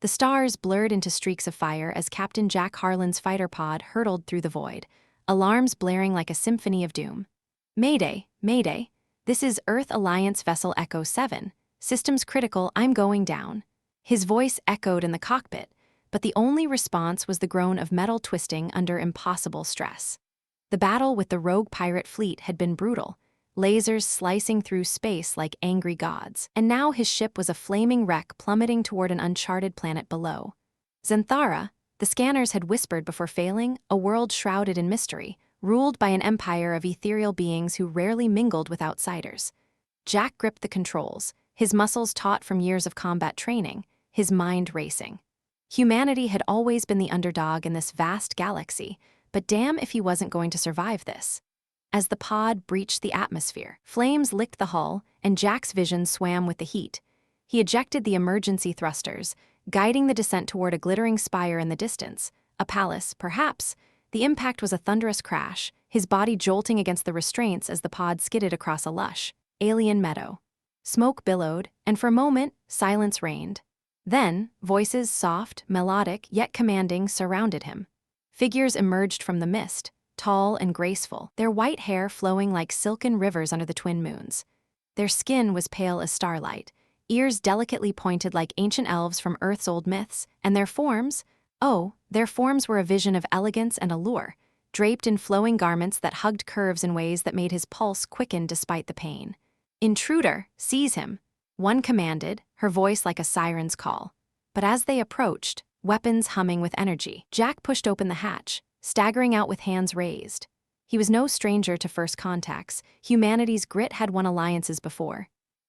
The stars blurred into streaks of fire as Captain Jack Harlan's fighter pod hurtled through the void, alarms blaring like a symphony of doom. Mayday, Mayday. This is Earth Alliance Vessel Echo 7. Systems critical, I'm going down. His voice echoed in the cockpit, but the only response was the groan of metal twisting under impossible stress. The battle with the rogue pirate fleet had been brutal, lasers slicing through space like angry gods, and now his ship was a flaming wreck plummeting toward an uncharted planet below. Zenthara, the scanners had whispered before failing, a world shrouded in mystery, ruled by an empire of ethereal beings who rarely mingled with outsiders. Jack gripped the controls, his muscles taut from years of combat training, his mind racing. Humanity had always been the underdog in this vast galaxy, but damn if he wasn't going to survive this. As the pod breached the atmosphere, flames licked the hull, and Jack's vision swam with the heat. He ejected the emergency thrusters, guiding the descent toward a glittering spire in the distance, a palace, perhaps. The impact was a thunderous crash, his body jolting against the restraints as the pod skidded across a lush, alien meadow. Smoke billowed, and for a moment, silence reigned. Then, voices soft, melodic, yet commanding, surrounded him. Figures emerged from the mist, tall and graceful, their white hair flowing like silken rivers under the twin moons. Their skin was pale as starlight, ears delicately pointed like ancient elves from Earth's old myths, and their forms were a vision of elegance and allure, draped in flowing garments that hugged curves in ways that made his pulse quicken despite the pain. "Intruder, seize him," one commanded, her voice like a siren's call. But as they approached, weapons humming with energy, Jack pushed open the hatch, staggering out with hands raised. He was no stranger to first contacts. Humanity's grit had won alliances before.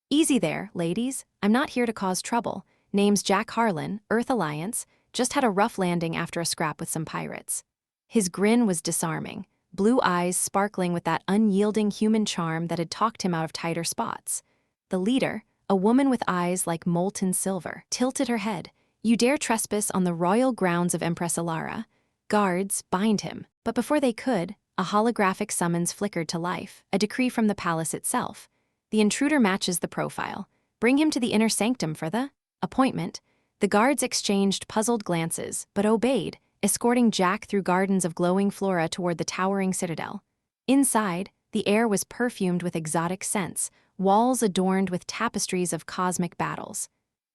"Easy there, ladies. I'm not here to cause trouble. Name's Jack Harlan, Earth Alliance. Just had a rough landing after a scrap with some pirates." His grin was disarming, blue eyes sparkling with that unyielding human charm that had talked him out of tighter spots. The leader, a woman with eyes like molten silver, tilted her head. "You dare trespass on the royal grounds of Empress Elara. Guards, bind him." But before they could, a holographic summons flickered to life, a decree from the palace itself. "The intruder matches the profile. Bring him to the inner sanctum for the appointment." The guards exchanged puzzled glances, but obeyed, escorting Jack through gardens of glowing flora toward the towering citadel. Inside, the air was perfumed with exotic scents, walls adorned with tapestries of cosmic battles.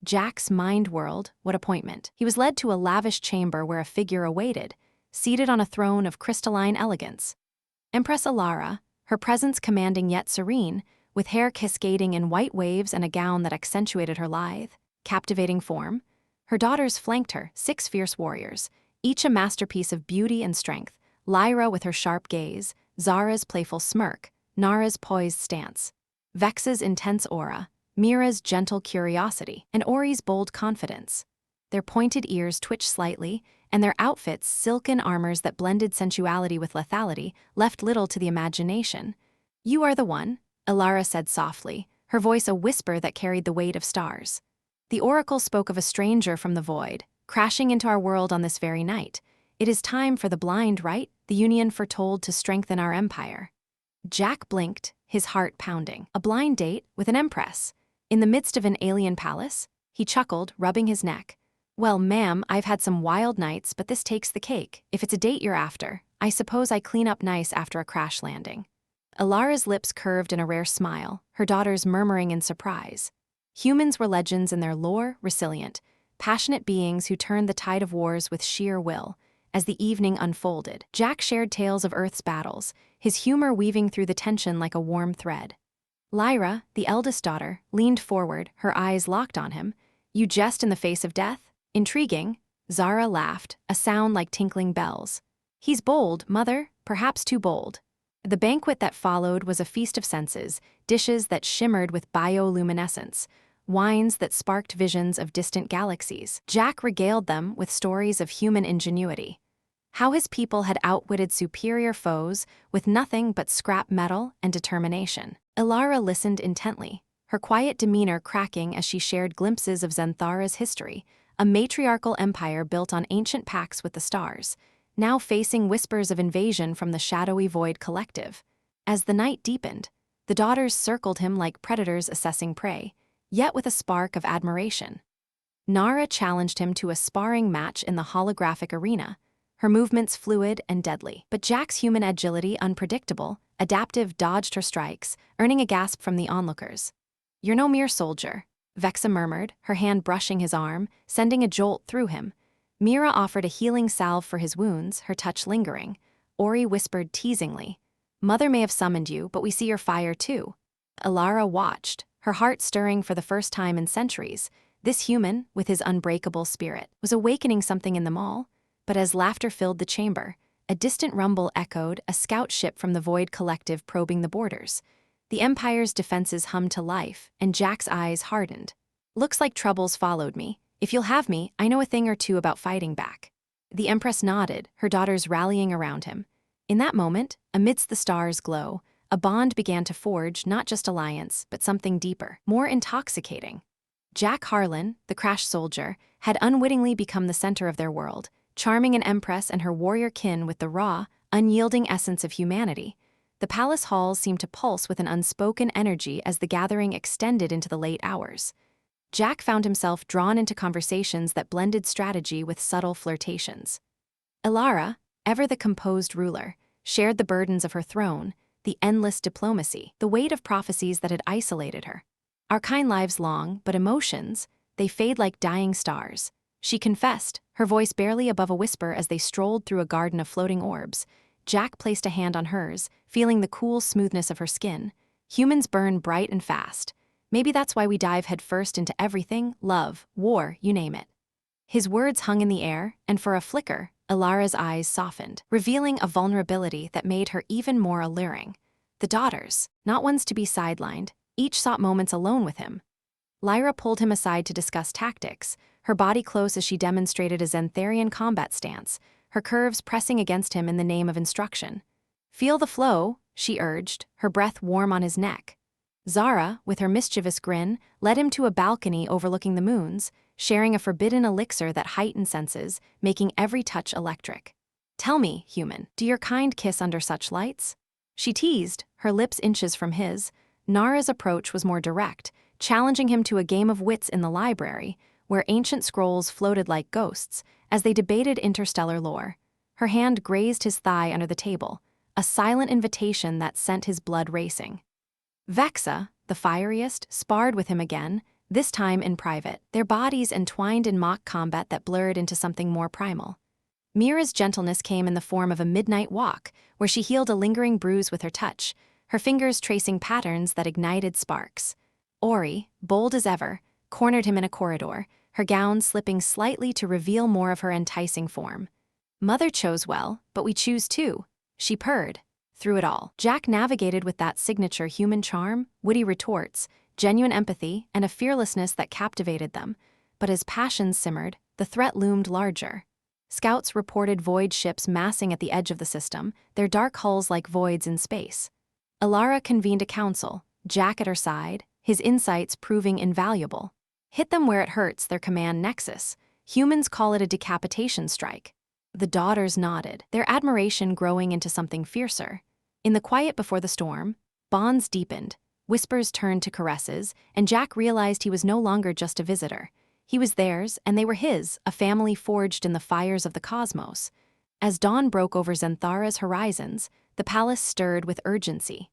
Jack's mind whirled. What appointment? He was led to a lavish chamber where a figure awaited, seated on a throne of crystalline elegance. Empress Elara, her presence commanding yet serene, with hair cascading in white waves and a gown that accentuated her lithe, captivating form. Her daughters flanked her, 6 fierce warriors, each a masterpiece of beauty and strength, Lyra with her sharp gaze, Zara's playful smirk, Nara's poised stance, Vex's intense aura, Mira's gentle curiosity, and Ori's bold confidence. Their pointed ears twitched slightly, and their outfits, silken armors that blended sensuality with lethality, left little to the imagination. "You are the one," Elara said softly, her voice a whisper that carried the weight of stars. "The oracle spoke of a stranger from the void, crashing into our world on this very night. It is time for the blind, right? The union foretold to strengthen our empire." Jack blinked, his heart pounding. A blind date with an empress? In the midst of an alien palace? He chuckled, rubbing his neck. "Well, ma'am, I've had some wild nights, but this takes the cake. If it's a date you're after, I suppose I clean up nice after a crash landing." Elara's lips curved in a rare smile, her daughters murmuring in surprise. Humans were legends in their lore, resilient, passionate beings who turned the tide of wars with sheer will. As the evening unfolded, Jack shared tales of Earth's battles, his humor weaving through the tension like a warm thread. Lyra, the eldest daughter, leaned forward, her eyes locked on him. "You jest in the face of death? Intriguing." Zara laughed, a sound like tinkling bells. "He's bold, mother, perhaps too bold." The banquet that followed was a feast of senses, dishes that shimmered with bioluminescence, wines that sparked visions of distant galaxies. Jack regaled them with stories of human ingenuity. How his people had outwitted superior foes with nothing but scrap metal and determination. Elara listened intently, her quiet demeanor cracking as she shared glimpses of Zenthara's history, a matriarchal empire built on ancient pacts with the stars, now facing whispers of invasion from the shadowy Void Collective. As the night deepened, the daughters circled him like predators assessing prey, yet with a spark of admiration. Nara challenged him to a sparring match in the holographic arena, her movements fluid and deadly. But Jack's human agility unpredictable, adaptive dodged her strikes, earning a gasp from the onlookers. "You're no mere soldier," Vexa murmured, her hand brushing his arm, sending a jolt through him. Mira offered a healing salve for his wounds, her touch lingering. Ori whispered teasingly, "Mother may have summoned you, but we see your fire too." Elara watched, her heart stirring for the first time in centuries. This human, with his unbreakable spirit, was awakening something in them all. But as laughter filled the chamber, a distant rumble echoed, a scout ship from the Void Collective probing the borders. The Empire's defenses hummed to life, and Jack's eyes hardened. "Looks like troubles followed me. If you'll have me, I know a thing or two about fighting back." The Empress nodded, her daughters rallying around him. In that moment, amidst the stars' glow, a bond began to forge, not just alliance, but something deeper, more intoxicating. Jack Harlan, the crash soldier, had unwittingly become the center of their world, charming an Empress and her warrior kin with the raw, unyielding essence of humanity. The palace halls seemed to pulse with an unspoken energy as the gathering extended into the late hours. Jack found himself drawn into conversations that blended strategy with subtle flirtations. Elara, ever the composed ruler, shared the burdens of her throne, the endless diplomacy, the weight of prophecies that had isolated her. "Our kind lives long, but emotions, they fade like dying stars," she confessed, her voice barely above a whisper as they strolled through a garden of floating orbs. Jack placed a hand on hers, feeling the cool smoothness of her skin. "Humans burn bright and fast. Maybe that's why we dive headfirst into everything, love, war, you name it." His words hung in the air, and for a flicker, Elara's eyes softened, revealing a vulnerability that made her even more alluring. The daughters, not ones to be sidelined, each sought moments alone with him. Lyra pulled him aside to discuss tactics, her body close as she demonstrated a Zentharian combat stance, her curves pressing against him in the name of instruction. "Feel the flow," she urged, her breath warm on his neck. Zara, with her mischievous grin, led him to a balcony overlooking the moons, sharing a forbidden elixir that heightened senses, making every touch electric. "Tell me, human, do your kind kiss under such lights?" She teased, her lips inches from his. Nara's approach was more direct, challenging him to a game of wits in the library, where ancient scrolls floated like ghosts, as they debated interstellar lore. Her hand grazed his thigh under the table, a silent invitation that sent his blood racing. Vexa, the fieriest, sparred with him again, this time in private, their bodies entwined in mock combat that blurred into something more primal. Mira's gentleness came in the form of a midnight walk, where she healed a lingering bruise with her touch, her fingers tracing patterns that ignited sparks. Ori, bold as ever, cornered him in a corridor, her gown slipping slightly to reveal more of her enticing form. "Mother chose well, but we choose too," she purred. Through it all, Jack navigated with that signature human charm, witty retorts, genuine empathy, and a fearlessness that captivated them. But as passions simmered, the threat loomed larger. Scouts reported void ships massing at the edge of the system, their dark hulls like voids in space. Elara convened a council, Jack at her side, his insights proving invaluable. "Hit them where it hurts," their command nexus. Humans call it a decapitation strike. The daughters nodded, their admiration growing into something fiercer. In the quiet before the storm, bonds deepened, whispers turned to caresses, and Jack realized he was no longer just a visitor. He was theirs, and they were his, a family forged in the fires of the cosmos. As dawn broke over Zenthara's horizons, the palace stirred with urgency.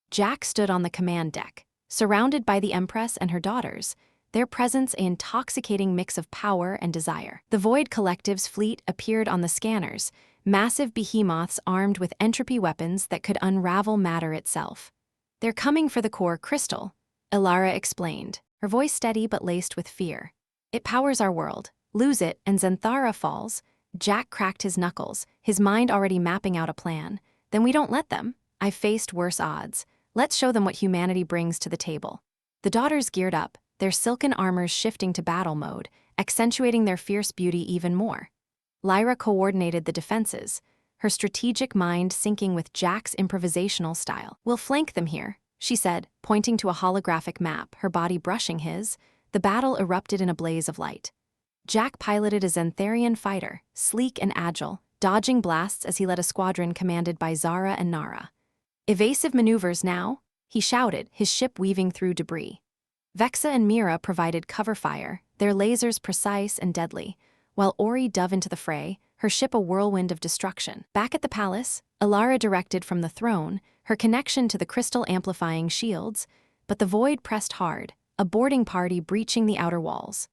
Jack stood on the command deck, surrounded by the Empress and her daughters, their presence an intoxicating mix of power and desire. The Void Collective's fleet appeared on the scanners, massive behemoths armed with entropy weapons that could unravel matter itself. "They're coming for the core crystal," Elara explained, her voice steady but laced with fear. "It powers our world. Lose it, and Zenthara falls." Jack cracked his knuckles, his mind already mapping out a plan. "Then we don't let them. I've faced worse odds. Let's show them what humanity brings to the table." The daughters geared up, their silken armors shifting to battle mode, accentuating their fierce beauty even more. Lyra coordinated the defenses, her strategic mind syncing with Jack's improvisational style. "We'll flank them here," she said, pointing to a holographic map, her body brushing his. The battle erupted in a blaze of light. Jack piloted a Zentharian fighter, sleek and agile, dodging blasts as he led a squadron commanded by Zara and Nara. "Evasive maneuvers now," he shouted, his ship weaving through debris. Vexa and Mira provided cover fire, their lasers precise and deadly, while Ori dove into the fray, her ship a whirlwind of destruction. Back at the palace, Elara directed from the throne, her connection to the crystal-amplifying shields, but the void pressed hard, a boarding party breaching the outer walls.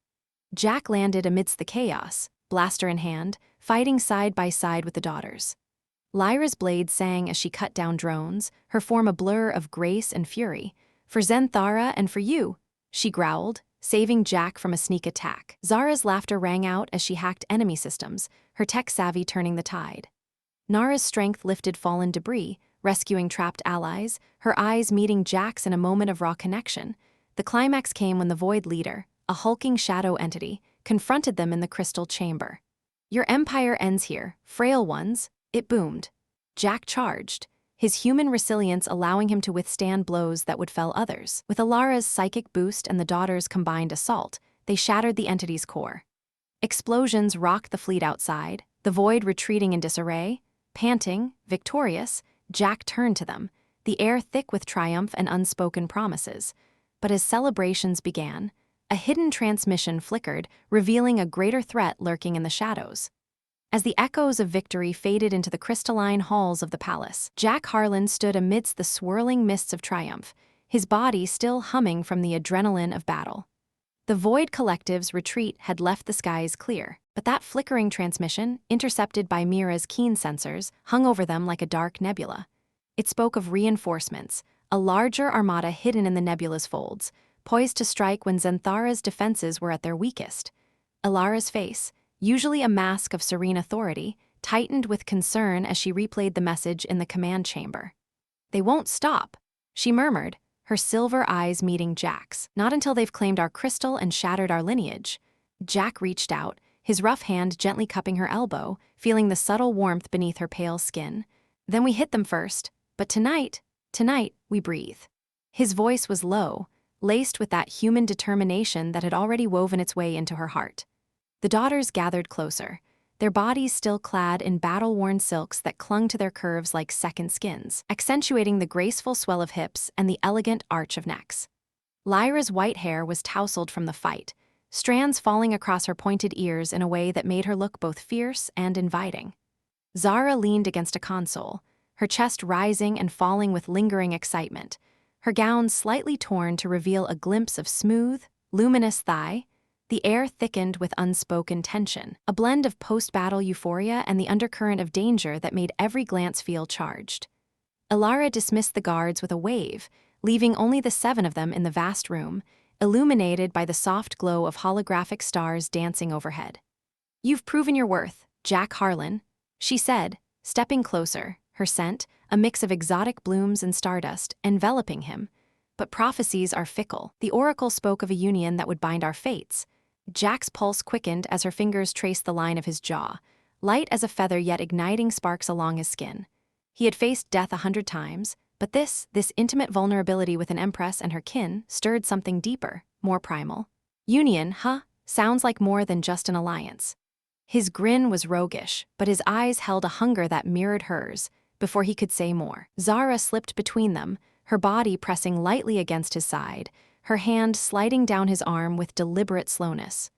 Jack landed amidst the chaos, blaster in hand, fighting side by side with the daughters. Lyra's blade sang as she cut down drones, her form a blur of grace and fury. "For Zenthara and for you," she growled, saving Jack from a sneak attack. Zara's laughter rang out as she hacked enemy systems, her tech savvy turning the tide. Nara's strength lifted fallen debris, rescuing trapped allies, her eyes meeting Jack's in a moment of raw connection. The climax came when the Void Leader, a hulking shadow entity, confronted them in the crystal chamber. "Your empire ends here, frail ones," it boomed. Jack charged, his human resilience allowing him to withstand blows that would fell others. With Elara's psychic boost and the daughters' combined assault, they shattered the entity's core. Explosions rocked the fleet outside, the Void retreating in disarray. Panting, victorious, Jack turned to them, the air thick with triumph and unspoken promises. But as celebrations began, a hidden transmission flickered, revealing a greater threat lurking in the shadows. As the echoes of victory faded into the crystalline halls of the palace, Jack Harlan stood amidst the swirling mists of triumph, his body still humming from the adrenaline of battle. The Void Collective's retreat had left the skies clear, but that flickering transmission, intercepted by Mira's keen sensors, hung over them like a dark nebula. It spoke of reinforcements, a larger armada hidden in the nebula's folds, poised to strike when Zenthara's defenses were at their weakest. Elara's face, usually a mask of serene authority, tightened with concern as she replayed the message in the command chamber. "They won't stop," she murmured, her silver eyes meeting Jack's. "Not until they've claimed our crystal and shattered our lineage." Jack reached out, his rough hand gently cupping her elbow, feeling the subtle warmth beneath her pale skin. "Then we hit them first, but tonight, we breathe." His voice was low, laced with that human determination that had already woven its way into her heart. The daughters gathered closer, their bodies still clad in battle-worn silks that clung to their curves like second skins, accentuating the graceful swell of hips and the elegant arch of necks. Lyra's white hair was tousled from the fight, strands falling across her pointed ears in a way that made her look both fierce and inviting. Zara leaned against a console, her chest rising and falling with lingering excitement, her gown slightly torn to reveal a glimpse of smooth, luminous thigh. The air thickened with unspoken tension, a blend of post-battle euphoria and the undercurrent of danger that made every glance feel charged. Elara dismissed the guards with a wave, leaving only the 7 of them in the vast room, illuminated by the soft glow of holographic stars dancing overhead. "You've proven your worth, Jack Harlan," she said, stepping closer, her scent, a mix of exotic blooms and stardust, enveloping him. "But prophecies are fickle. The oracle spoke of a union that would bind our fates." Jack's pulse quickened as her fingers traced the line of his jaw, light as a feather yet igniting sparks along his skin. He had faced death 100 times, but this intimate vulnerability with an empress and her kin stirred something deeper, more primal. "Union, huh? Sounds like more than just an alliance." His grin was roguish, but his eyes held a hunger that mirrored hers. Before he could say more, Zara slipped between them, her body pressing lightly against his side, her hand sliding down his arm with deliberate slowness.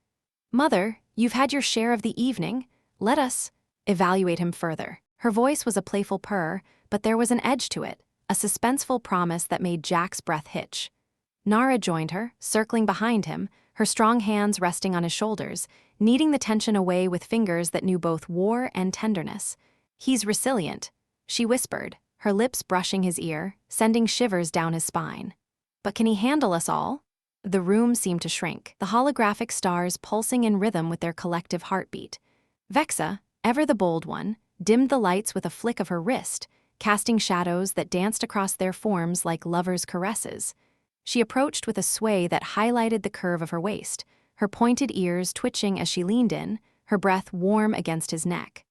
"Mother, you've had your share of the evening. Let us evaluate him further." Her voice was a playful purr, but there was an edge to it, a suspenseful promise that made Jack's breath hitch. Nara joined her, circling behind him, her strong hands resting on his shoulders, kneading the tension away with fingers that knew both war and tenderness. "He's resilient," she whispered, her lips brushing his ear, sending shivers down his spine. "But can he handle us all?" The room seemed to shrink, the holographic stars pulsing in rhythm with their collective heartbeat. Vexa, ever the bold one, dimmed the lights with a flick of her wrist, casting shadows that danced across their forms like lovers' caresses. She approached with a sway that highlighted the curve of her waist, her pointed ears twitching as she leaned in, her breath warm against his neck.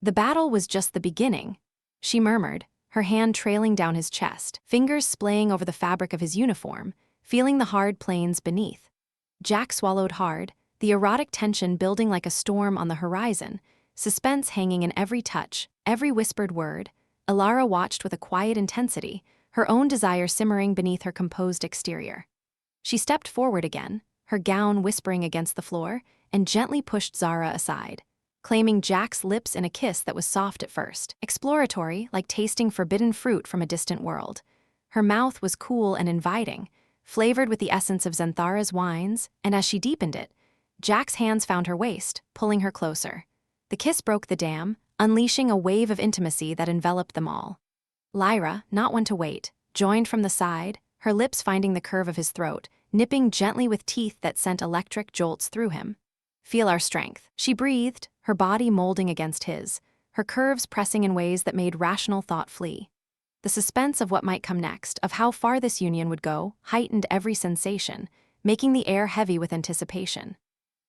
"The battle was just the beginning," she murmured, her hand trailing down his chest, fingers splaying over the fabric of his uniform, feeling the hard planes beneath. Jack swallowed hard, the erotic tension building like a storm on the horizon, suspense hanging in every touch, every whispered word. Elara watched with a quiet intensity, her own desire simmering beneath her composed exterior. She stepped forward again, her gown whispering against the floor, and gently pushed Zara aside, claiming Jack's lips in a kiss that was soft at first, exploratory, like tasting forbidden fruit from a distant world. Her mouth was cool and inviting, flavored with the essence of Zenthara's wines, and as she deepened it, Jack's hands found her waist, pulling her closer. The kiss broke the dam, unleashing a wave of intimacy that enveloped them all. Lyra, not one to wait, joined from the side, her lips finding the curve of his throat, nipping gently with teeth that sent electric jolts through him. "Feel our strength," she breathed, her body molding against his, her curves pressing in ways that made rational thought flee. The suspense of what might come next, of how far this union would go, heightened every sensation, making the air heavy with anticipation.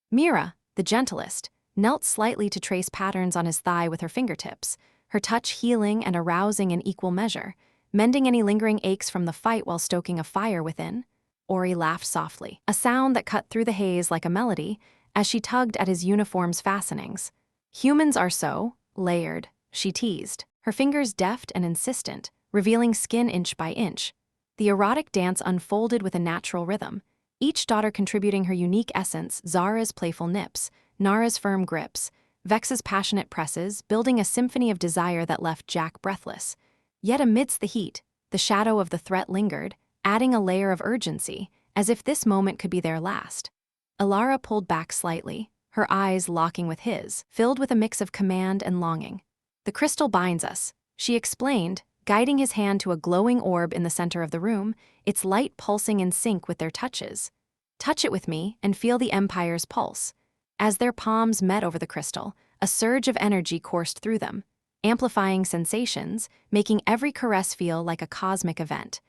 Mira, the gentlest, knelt slightly to trace patterns on his thigh with her fingertips, her touch healing and arousing in equal measure, mending any lingering aches from the fight while stoking a fire within. Ori laughed softly, a sound that cut through the haze like a melody, as she tugged at his uniform's fastenings. "Humans are so layered," she teased, her fingers deft and insistent, revealing skin inch by inch. The erotic dance unfolded with a natural rhythm, each daughter contributing her unique essence: Zara's playful nips, Nara's firm grips, Vex's passionate presses, building a symphony of desire that left Jack breathless. Yet amidst the heat, the shadow of the threat lingered, adding a layer of urgency, as if this moment could be their last. Elara pulled back slightly, her eyes locking with his, filled with a mix of command and longing. "The crystal binds us," she explained, guiding his hand to a glowing orb in the center of the room, its light pulsing in sync with their touches. "Touch it with me and feel the Empire's pulse." As their palms met over the crystal, a surge of energy coursed through them, amplifying sensations, making every caress feel like a cosmic event.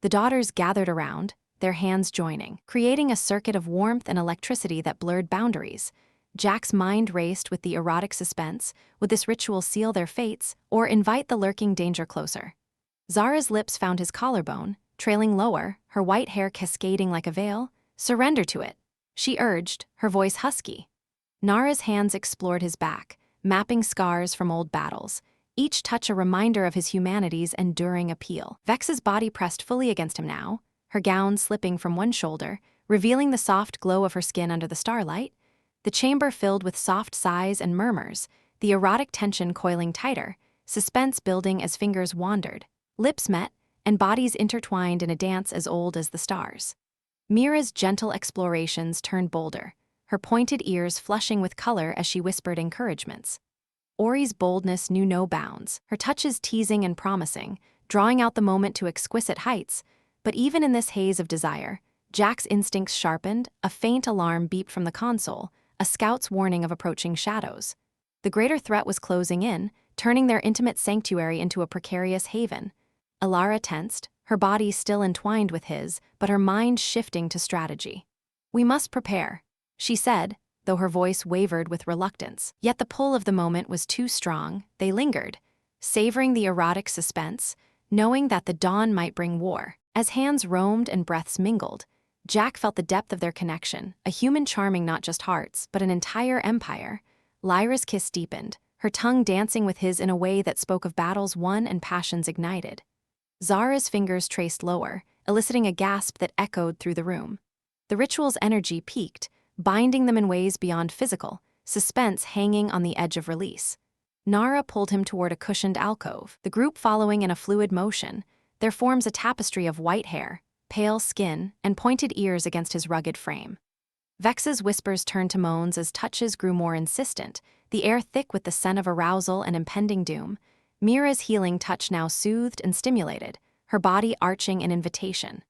The daughters gathered around, their hands joining, creating a circuit of warmth and electricity that blurred boundaries. Jack's mind raced with the erotic suspense. Would this ritual seal their fates, or invite the lurking danger closer? Zara's lips found his collarbone, trailing lower, her white hair cascading like a veil. "Surrender to it," she urged, her voice husky. Nara's hands explored his back, mapping scars from old battles, each touch a reminder of his humanity's enduring appeal. Vex's body pressed fully against him now, her gown slipping from one shoulder, revealing the soft glow of her skin under the starlight. The chamber filled with soft sighs and murmurs, the erotic tension coiling tighter, suspense building as fingers wandered. Lips met, and bodies intertwined in a dance as old as the stars. Mira's gentle explorations turned bolder, her pointed ears flushing with color as she whispered encouragements. Ori's boldness knew no bounds, her touches teasing and promising, drawing out the moment to exquisite heights. But even in this haze of desire, Jack's instincts sharpened, a faint alarm beeped from the console, a scout's warning of approaching shadows. The greater threat was closing in, turning their intimate sanctuary into a precarious haven. Elara tensed, her body still entwined with his, but her mind shifting to strategy. "We must prepare," she said, though her voice wavered with reluctance. Yet the pull of the moment was too strong. They lingered, savoring the erotic suspense, knowing that the dawn might bring war. As hands roamed and breaths mingled, Jack felt the depth of their connection, a human charming not just hearts, but an entire empire. Lyra's kiss deepened, her tongue dancing with his in a way that spoke of battles won and passions ignited. Zara's fingers traced lower, eliciting a gasp that echoed through the room. The ritual's energy peaked, binding them in ways beyond physical, suspense hanging on the edge of release. Nara pulled him toward a cushioned alcove, the group following in a fluid motion, their forms a tapestry of white hair, pale skin, and pointed ears against his rugged frame. Vex's whispers turned to moans as touches grew more insistent, the air thick with the scent of arousal and impending doom. Mira's healing touch now soothed and stimulated, her body arching an invitation.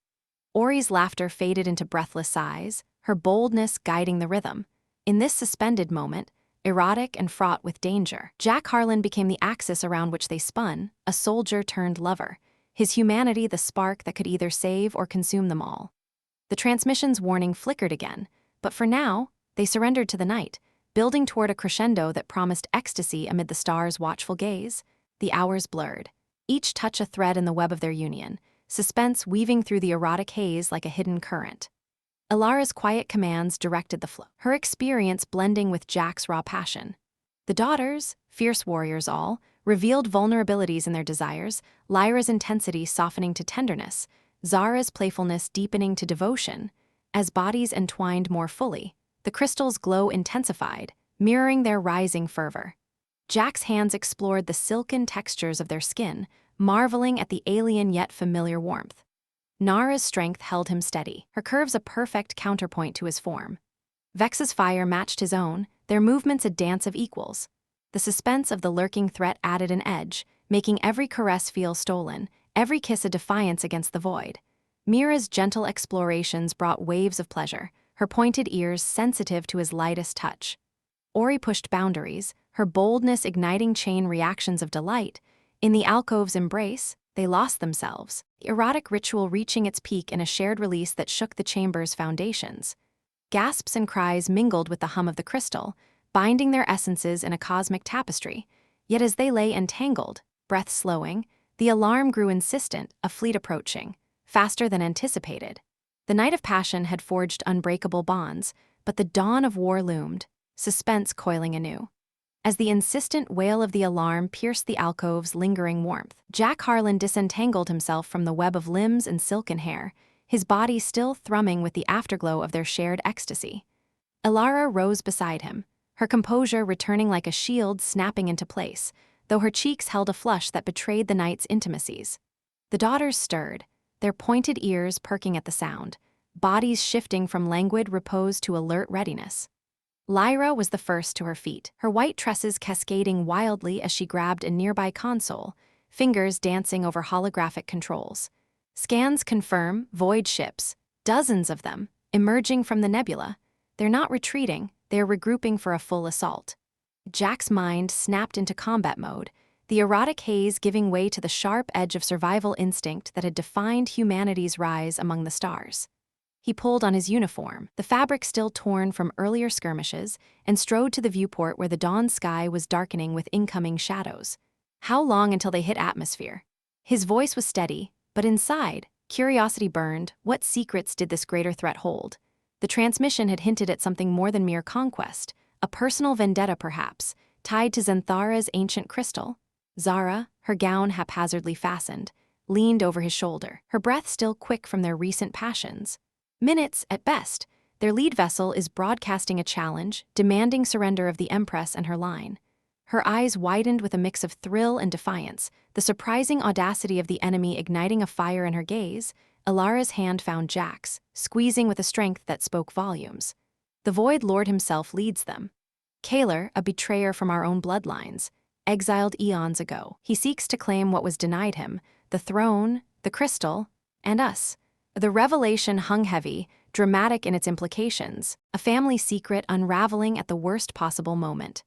Ori's laughter faded into breathless sighs, her boldness guiding the rhythm. In this suspended moment, erotic and fraught with danger, Jack Harlan became the axis around which they spun, a soldier turned lover, his humanity the spark that could either save or consume them all. The transmission's warning flickered again, but for now, they surrendered to the night, building toward a crescendo that promised ecstasy amid the stars' watchful gaze. The hours blurred, each touch a thread in the web of their union, suspense weaving through the erotic haze like a hidden current. Elara's quiet commands directed the flow, her experience blending with Jack's raw passion. The daughters, fierce warriors all, revealed vulnerabilities in their desires, Lyra's intensity softening to tenderness, Zara's playfulness deepening to devotion. As bodies entwined more fully, the crystal's glow intensified, mirroring their rising fervor. Jack's hands explored the silken textures of their skin, marveling at the alien yet familiar warmth. Nara's strength held him steady, her curves a perfect counterpoint to his form. Vex's fire matched his own, their movements a dance of equals. The suspense of the lurking threat added an edge, making every caress feel stolen, every kiss a defiance against the void. Mira's gentle explorations brought waves of pleasure, her pointed ears sensitive to his lightest touch. Ori pushed boundaries, her boldness igniting chain reactions of delight. In the alcove's embrace, they lost themselves, the erotic ritual reaching its peak in a shared release that shook the chamber's foundations. Gasps and cries mingled with the hum of the crystal, binding their essences in a cosmic tapestry. Yet as they lay entangled, breath slowing, the alarm grew insistent, a fleet approaching, faster than anticipated. The night of passion had forged unbreakable bonds, but the dawn of war loomed, suspense coiling anew. As the insistent wail of the alarm pierced the alcove's lingering warmth, Jack Harlan disentangled himself from the web of limbs and silken hair, his body still thrumming with the afterglow of their shared ecstasy. Elara rose beside him, her composure returning like a shield snapping into place, though her cheeks held a flush that betrayed the night's intimacies. The daughters stirred, their pointed ears perking at the sound, bodies shifting from languid repose to alert readiness. Lyra was the first to her feet, her white tresses cascading wildly as she grabbed a nearby console, fingers dancing over holographic controls. Scans confirm void ships, dozens of them, emerging from the nebula. They're not retreating, they're regrouping for a full assault. Jack's mind snapped into combat mode, the erotic haze giving way to the sharp edge of survival instinct that had defined humanity's rise among the stars. He pulled on his uniform, the fabric still torn from earlier skirmishes, and strode to the viewport where the dawn sky was darkening with incoming shadows. How long until they hit atmosphere? His voice was steady, but inside, curiosity burned. What secrets did this greater threat hold? The transmission had hinted at something more than mere conquest, a personal vendetta perhaps, tied to Zenthara's ancient crystal. Zara, her gown haphazardly fastened, leaned over his shoulder, her breath still quick from their recent passions. Minutes, at best, their lead vessel is broadcasting a challenge, demanding surrender of the Empress and her line. Her eyes widened with a mix of thrill and defiance, the surprising audacity of the enemy igniting a fire in her gaze. Elara's hand found Jack's, squeezing with a strength that spoke volumes. The Void Lord himself leads them. Kaler, a betrayer from our own bloodlines, exiled eons ago. He seeks to claim what was denied him, the throne, the crystal, and us. The revelation hung heavy, dramatic in its implications, a family secret unraveling at the worst possible moment.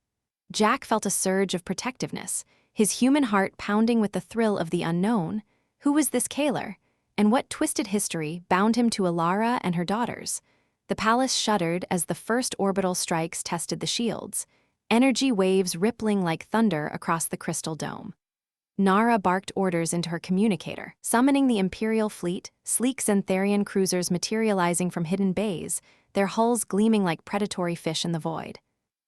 Jack felt a surge of protectiveness, his human heart pounding with the thrill of the unknown. Who was this Kaler? And what twisted history bound him to Elara and her daughters? The palace shuddered as the first orbital strikes tested the shields, energy waves rippling like thunder across the crystal dome. Nara barked orders into her communicator, summoning the Imperial fleet, sleek Zentharian cruisers materializing from hidden bays, their hulls gleaming like predatory fish in the void.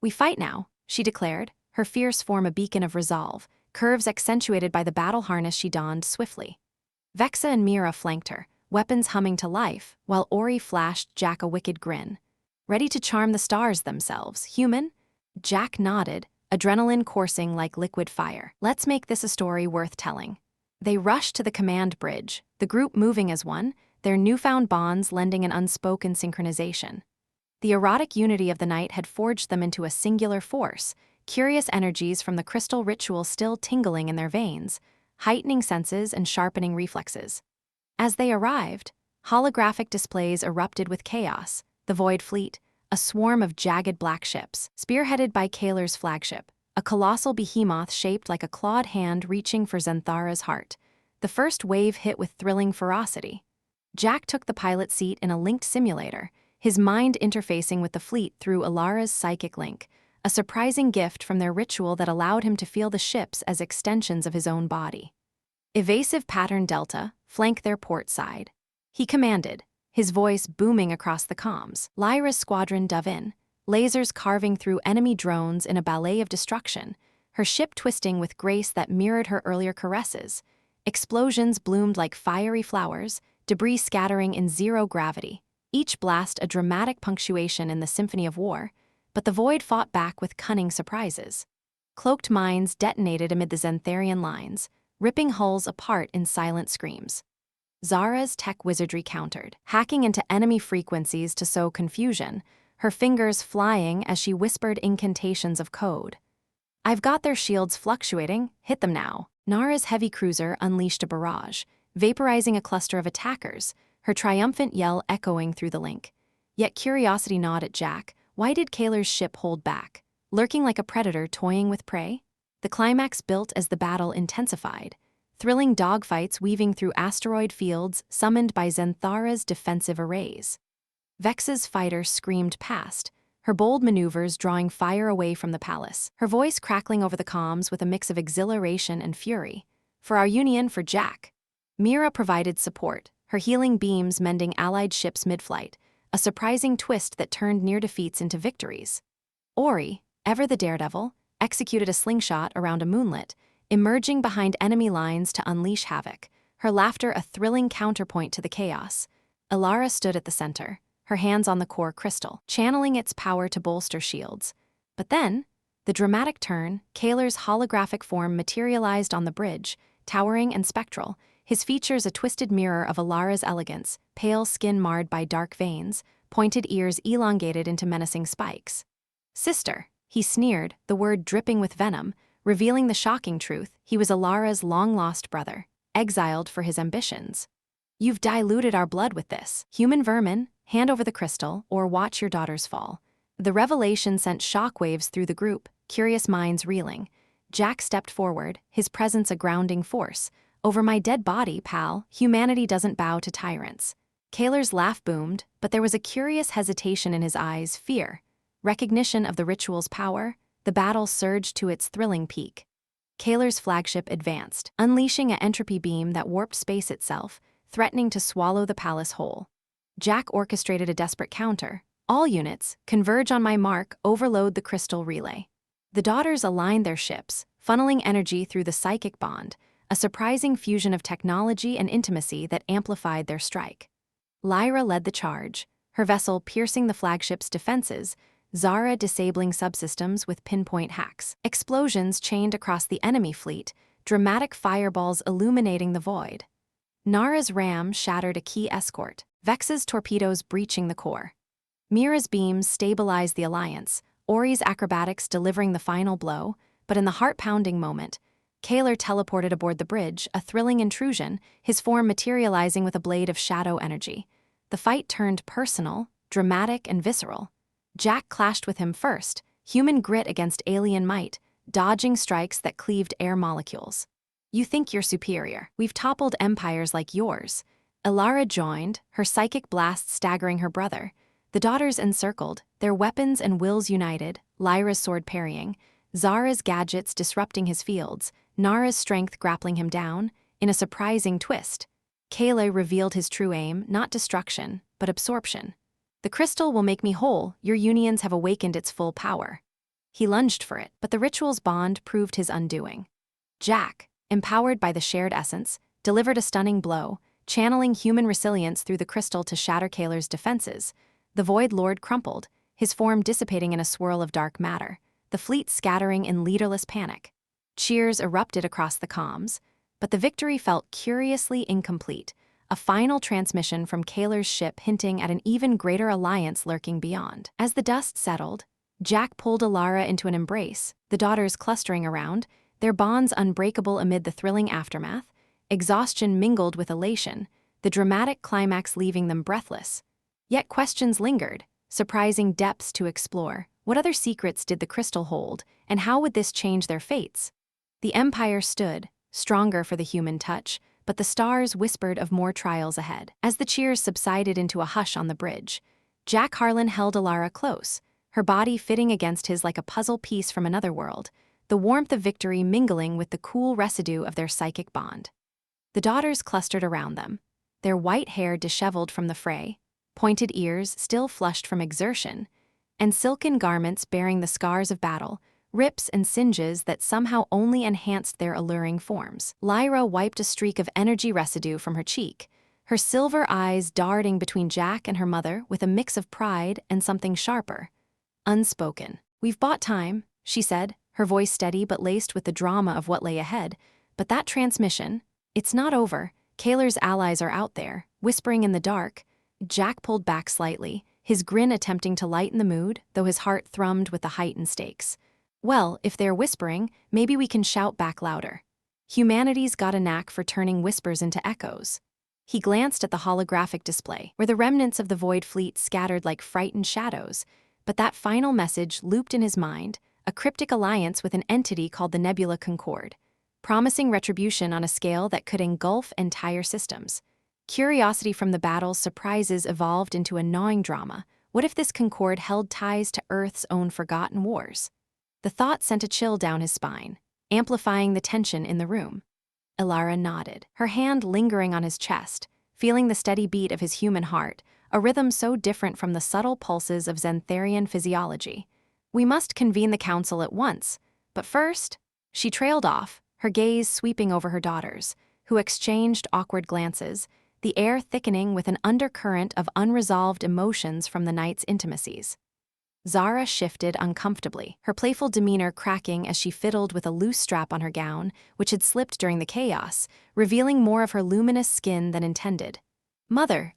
"We fight now," she declared, her fierce form a beacon of resolve, curves accentuated by the battle harness she donned swiftly. Vexa and Mira flanked her, weapons humming to life, while Ori flashed Jack a wicked grin. Ready to charm the stars themselves, human? Jack nodded, adrenaline coursing like liquid fire. Let's make this a story worth telling. They rushed to the command bridge, the group moving as one, their newfound bonds lending an unspoken synchronization. The erotic unity of the night had forged them into a singular force, curious energies from the crystal ritual still tingling in their veins, heightening senses and sharpening reflexes. As they arrived, holographic displays erupted with chaos, the Void Fleet, a swarm of jagged black ships, spearheaded by Kaler's flagship, a colossal behemoth shaped like a clawed hand reaching for Zenthara's heart. The first wave hit with thrilling ferocity. Jack took the pilot seat in a linked simulator, his mind interfacing with the fleet through Elara's psychic link, a surprising gift from their ritual that allowed him to feel the ships as extensions of his own body. Evasive Pattern Delta, flank their port side. He commanded, his voice booming across the comms. Lyra's squadron dove in, lasers carving through enemy drones in a ballet of destruction, her ship twisting with grace that mirrored her earlier caresses. Explosions bloomed like fiery flowers, debris scattering in zero gravity. each blast a dramatic punctuation in the symphony of war, but the void fought back with cunning surprises. Cloaked mines detonated amid the Zentharian lines, ripping hulls apart in silent screams. Zara's tech wizardry countered, hacking into enemy frequencies to sow confusion, her fingers flying as she whispered incantations of code. "I've got their shields fluctuating, hit them now." Nara's heavy cruiser unleashed a barrage, vaporizing a cluster of attackers, her triumphant yell echoing through the link. Yet curiosity gnawed at Jack. Why did Kaler's ship hold back, lurking like a predator toying with prey? The climax built as the battle intensified, thrilling dogfights weaving through asteroid fields summoned by Zenthara's defensive arrays. Vex's fighter screamed past, her bold maneuvers drawing fire away from the palace, her voice crackling over the comms with a mix of exhilaration and fury. "For our union, for Jack." Mira provided support, her healing beams mending allied ships mid-flight, a surprising twist that turned near defeats into victories. Ori, ever the daredevil, executed a slingshot around a moonlet, emerging behind enemy lines to unleash havoc, her laughter a thrilling counterpoint to the chaos. Elara stood at the center, her hands on the core crystal, channeling its power to bolster shields. But then, the dramatic turn, Kaler's holographic form materialized on the bridge, towering and spectral, his features a twisted mirror of Elara's elegance, pale skin marred by dark veins, pointed ears elongated into menacing spikes. "Sister," he sneered, the word dripping with venom, revealing the shocking truth: he was Elara's long-lost brother, exiled for his ambitions. "You've diluted our blood with this. Human vermin, hand over the crystal, or watch your daughters fall." The revelation sent shockwaves through the group, curious minds reeling. Jack stepped forward, his presence a grounding force. "Over my dead body, pal, humanity doesn't bow to tyrants." Kaler's laugh boomed, but there was a curious hesitation in his eyes, fear. Recognition of the ritual's power, the battle surged to its thrilling peak. Kaler's flagship advanced, unleashing an entropy beam that warped space itself, threatening to swallow the palace whole. Jack orchestrated a desperate counter. "All units, converge on my mark, overload the crystal relay." The daughters aligned their ships, funneling energy through the psychic bond, a surprising fusion of technology and intimacy that amplified their strike. Lyra led the charge, her vessel piercing the flagship's defenses, Zara disabling subsystems with pinpoint hacks. Explosions chained across the enemy fleet, dramatic fireballs illuminating the void. Nara's ram shattered a key escort, Vex's torpedoes breaching the core. Mira's beams stabilized the alliance, Ori's acrobatics delivering the final blow, but in the heart-pounding moment, Kaler teleported aboard the bridge, a thrilling intrusion, his form materializing with a blade of shadow energy. The fight turned personal, dramatic, and visceral. Jack clashed with him first, human grit against alien might, dodging strikes that cleaved air molecules. "You think you're superior. We've toppled empires like yours." Elara joined, her psychic blast staggering her brother. The daughters encircled, their weapons and wills united, Lyra's sword parrying, Zara's gadgets disrupting his fields, Nara's strength grappling him down. In a surprising twist, Kaler revealed his true aim, not destruction, but absorption. "The crystal will make me whole, your unions have awakened its full power." He lunged for it, but the ritual's bond proved his undoing. Jack, empowered by the shared essence, delivered a stunning blow, channeling human resilience through the crystal to shatter Kaler's defenses. The Void Lord crumpled, his form dissipating in a swirl of dark matter, the fleet scattering in leaderless panic. Cheers erupted across the comms, but the victory felt curiously incomplete, a final transmission from Kaler's ship hinting at an even greater alliance lurking beyond. As the dust settled, Jack pulled Elara into an embrace, the daughters clustering around, their bonds unbreakable amid the thrilling aftermath. Exhaustion mingled with elation, the dramatic climax leaving them breathless. Yet questions lingered, surprising depths to explore. What other secrets did the crystal hold, and how would this change their fates? The Empire stood, stronger for the human touch, but the stars whispered of more trials ahead. As the cheers subsided into a hush on the bridge, Jack Harlan held Elara close, her body fitting against his like a puzzle piece from another world, the warmth of victory mingling with the cool residue of their psychic bond. The daughters clustered around them, their white hair disheveled from the fray, pointed ears still flushed from exertion, and silken garments bearing the scars of battle, rips and singes that somehow only enhanced their alluring forms. Lyra wiped a streak of energy residue from her cheek, her silver eyes darting between Jack and her mother with a mix of pride and something sharper. Unspoken. "We've bought time," she said, her voice steady but laced with the drama of what lay ahead. "But that transmission, it's not over. Kaler's allies are out there, whispering in the dark." Jack pulled back slightly, his grin attempting to lighten the mood, though his heart thrummed with the heightened stakes. "Well, if they're whispering, maybe we can shout back louder. Humanity's got a knack for turning whispers into echoes." He glanced at the holographic display, where the remnants of the Void Fleet scattered like frightened shadows. But that final message looped in his mind, a cryptic alliance with an entity called the Nebula Concord, promising retribution on a scale that could engulf entire systems. Curiosity from the battle's surprises evolved into a gnawing drama. What if this Concord held ties to Earth's own forgotten wars? The thought sent a chill down his spine, amplifying the tension in the room. Elara nodded, her hand lingering on his chest, feeling the steady beat of his human heart, a rhythm so different from the subtle pulses of Zentharian physiology. "We must convene the council at once, but first..." She trailed off, her gaze sweeping over her daughters, who exchanged awkward glances, the air thickening with an undercurrent of unresolved emotions from the night's intimacies. Zara shifted uncomfortably, her playful demeanor cracking as she fiddled with a loose strap on her gown, which had slipped during the chaos, revealing more of her luminous skin than intended. "Mother,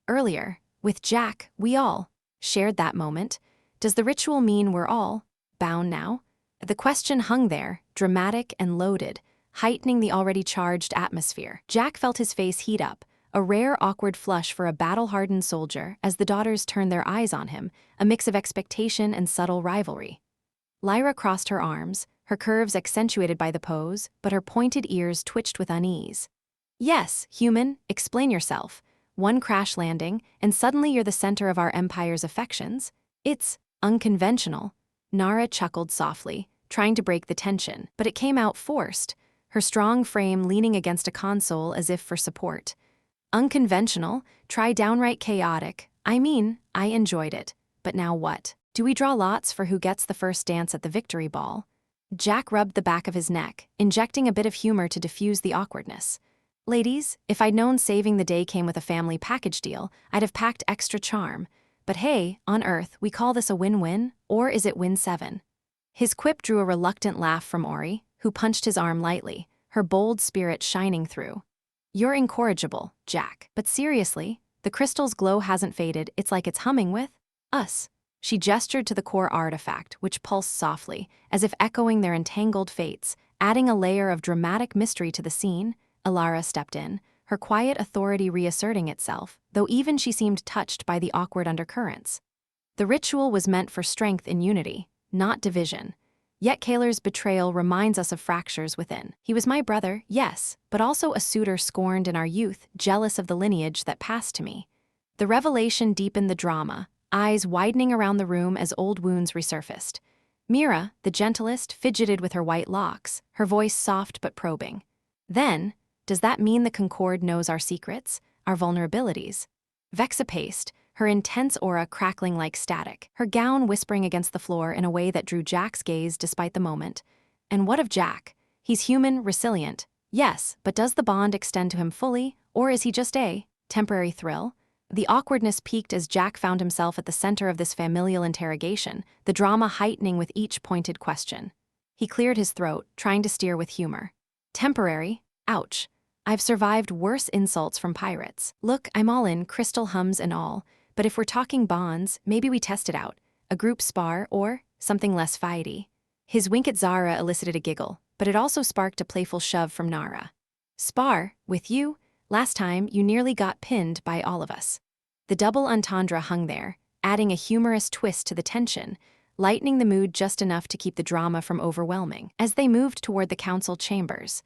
earlier, with Jack, we all shared that moment. Does the ritual mean we're all bound now?" The question hung there, dramatic and loaded, heightening the already charged atmosphere. Jack felt his face heat up, a rare awkward flush for a battle-hardened soldier as the daughters turned their eyes on him, a mix of expectation and subtle rivalry. Lyra crossed her arms, her curves accentuated by the pose, but her pointed ears twitched with unease. "Yes, human, explain yourself. One crash landing, and suddenly you're the center of our empire's affections? It's unconventional." Nara chuckled softly, trying to break the tension, but it came out forced, her strong frame leaning against a console as if for support. "Unconventional, try downright chaotic. I mean, I enjoyed it. But now what? Do we draw lots for who gets the first dance at the victory ball?" Jack rubbed the back of his neck, injecting a bit of humor to diffuse the awkwardness. "Ladies, if I'd known saving the day came with a family package deal, I'd have packed extra charm. But hey, on Earth, we call this a win-win, or is it win-7? His quip drew a reluctant laugh from Ori, who punched his arm lightly, her bold spirit shining through. "You're incorrigible, Jack. But seriously, the crystal's glow hasn't faded, it's like it's humming with us." She gestured to the core artifact, which pulsed softly, as if echoing their entangled fates, adding a layer of dramatic mystery to the scene. Elara stepped in, her quiet authority reasserting itself, though even she seemed touched by the awkward undercurrents. The ritual was meant for strength in unity, not division. Yet Kaler's betrayal reminds us of fractures within. He was my brother, yes, but also a suitor scorned in our youth, jealous of the lineage that passed to me. The revelation deepened the drama, eyes widening around the room as old wounds resurfaced. Mira, the gentlest, fidgeted with her white locks, her voice soft but probing. "Then, does that mean the Concord knows our secrets, our vulnerabilities?" Vexa paced, her intense aura crackling like static, her gown whispering against the floor in a way that drew Jack's gaze despite the moment. And what of Jack? He's human, resilient. Yes, but does the bond extend to him fully, or is he just a temporary thrill? The awkwardness peaked as Jack found himself at the center of this familial interrogation, the drama heightening with each pointed question. He cleared his throat, trying to steer with humor. "Temporary? Ouch. I've survived worse insults from pirates. Look, I'm all in, crystal hums and all. But if we're talking bonds, maybe we test it out. A group spar, or something less fighty." His wink at Zara elicited a giggle, but it also sparked a playful shove from Nara. "Spar? With you? Last time, you nearly got pinned by all of us." The double entendre hung there, adding a humorous twist to the tension, lightening the mood just enough to keep the drama from overwhelming. As they moved toward the council chambers,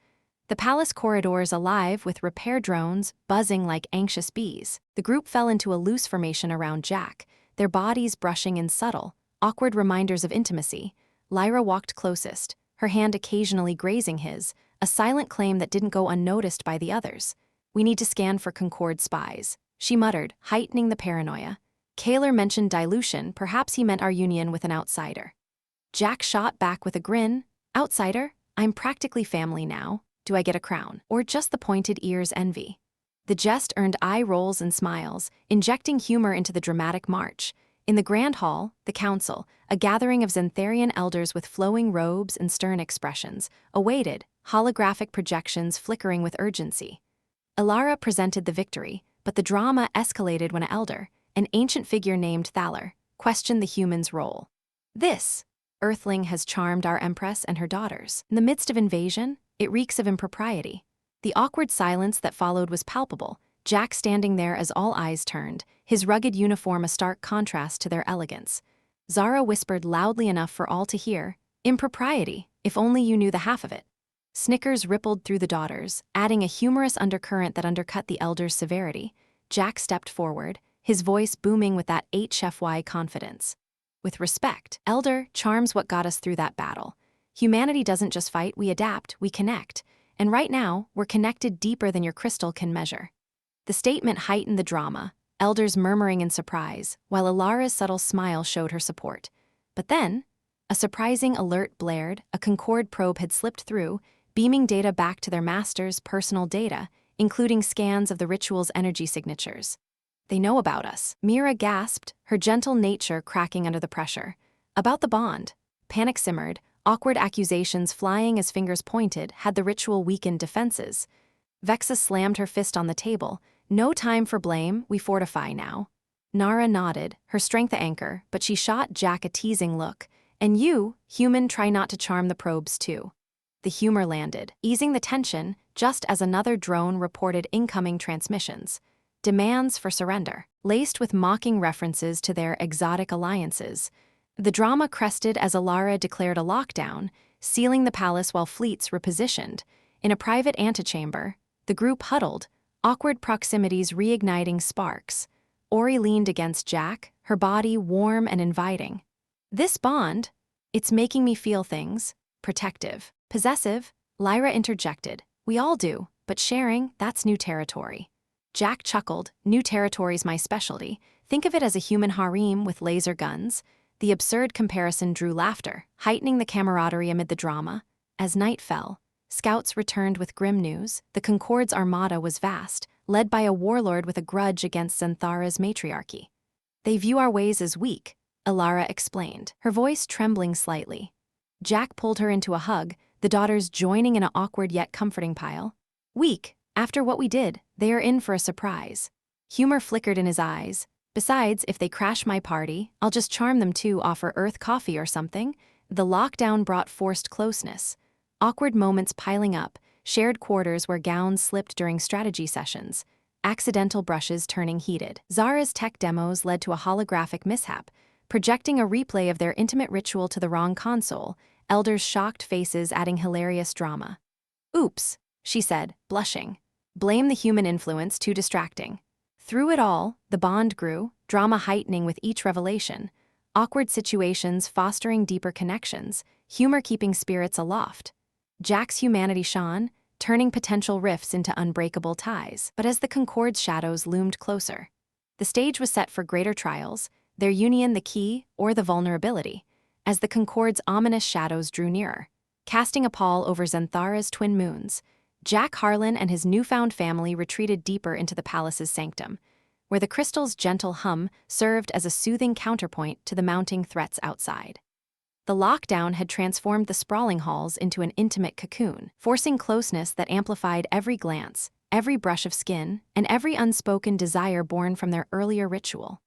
the palace corridors alive with repair drones buzzing like anxious bees, the group fell into a loose formation around Jack, their bodies brushing in subtle, awkward reminders of intimacy. Lyra walked closest, her hand occasionally grazing his, a silent claim that didn't go unnoticed by the others. "We need to scan for Concord spies," she muttered, heightening the paranoia. Kaler mentioned dilution, perhaps he meant our union with an outsider. Jack shot back with a grin. "Outsider? I'm practically family now. Do I get a crown? Or just the pointed ears envy?" The jest earned eye rolls and smiles, injecting humor into the dramatic march. In the grand hall, the council, a gathering of Zentharian elders with flowing robes and stern expressions, awaited, holographic projections flickering with urgency. Elara presented the victory, but the drama escalated when an elder, an ancient figure named Thaler, questioned the human's role. This earthling has charmed our empress and her daughters. In the midst of invasion, it reeks of impropriety. The awkward silence that followed was palpable, Jack standing there as all eyes turned, his rugged uniform a stark contrast to their elegance. Zara whispered loudly enough for all to hear, "Impropriety, if only you knew the half of it." Snickers rippled through the daughters, adding a humorous undercurrent that undercut the elders' severity. Jack stepped forward, his voice booming with that HFY confidence. "With respect, Elder, charm's what got us through that battle. Humanity doesn't just fight, we adapt, we connect. And right now, we're connected deeper than your crystal can measure." The statement heightened the drama, elders murmuring in surprise, while Elara's subtle smile showed her support. But then, a surprising alert blared. A Concord probe had slipped through, beaming data back to their master's personal data, including scans of the ritual's energy signatures. "They know about us," Mira gasped, her gentle nature cracking under the pressure. About the bond. Panic simmered, awkward accusations flying as fingers pointed. Had the ritual weakened defenses? Vexa slammed her fist on the table. "No time for blame, we fortify now." Nara nodded, her strength a anchor, but she shot Jack a teasing look. "And you, human, try not to charm the probes too." The humor landed, easing the tension, just as another drone reported incoming transmissions. Demands for surrender, laced with mocking references to their exotic alliances. The drama crested as Elara declared a lockdown, sealing the palace while fleets repositioned. In a private antechamber, the group huddled, awkward proximities reigniting sparks. Ori leaned against Jack, her body warm and inviting. "This bond, it's making me feel things. Protective. Possessive," Lyra interjected. "We all do, but sharing, that's new territory." Jack chuckled. "New territory's my specialty. Think of it as a human harem with laser guns." The absurd comparison drew laughter, heightening the camaraderie amid the drama. As night fell, scouts returned with grim news. The Concord's armada was vast, led by a warlord with a grudge against Zenthara's matriarchy. "They view our ways as weak," Elara explained, her voice trembling slightly. Jack pulled her into a hug, the daughters joining in an awkward yet comforting pile. "Weak, after what we did, they are in for a surprise." Humor flickered in his eyes. "Besides, if they crash my party, I'll just charm them to offer Earth coffee or something." The lockdown brought forced closeness. Awkward moments piling up, shared quarters where gowns slipped during strategy sessions, accidental brushes turning heated. Zara's tech demos led to a holographic mishap, projecting a replay of their intimate ritual to the wrong console, elders' shocked faces adding hilarious drama. "Oops," she said, blushing. "Blame the human influence, too distracting." Through it all, the bond grew, drama heightening with each revelation, awkward situations fostering deeper connections, humor keeping spirits aloft. Jack's humanity shone, turning potential rifts into unbreakable ties. But as the Concord's shadows loomed closer, the stage was set for greater trials, their union the key or the vulnerability. As the Concord's ominous shadows drew nearer, casting a pall over Zenthara's twin moons, Jack Harlan and his newfound family retreated deeper into the palace's sanctum, where the crystal's gentle hum served as a soothing counterpoint to the mounting threats outside. The lockdown had transformed the sprawling halls into an intimate cocoon, forcing closeness that amplified every glance, every brush of skin, and every unspoken desire born from their earlier ritual.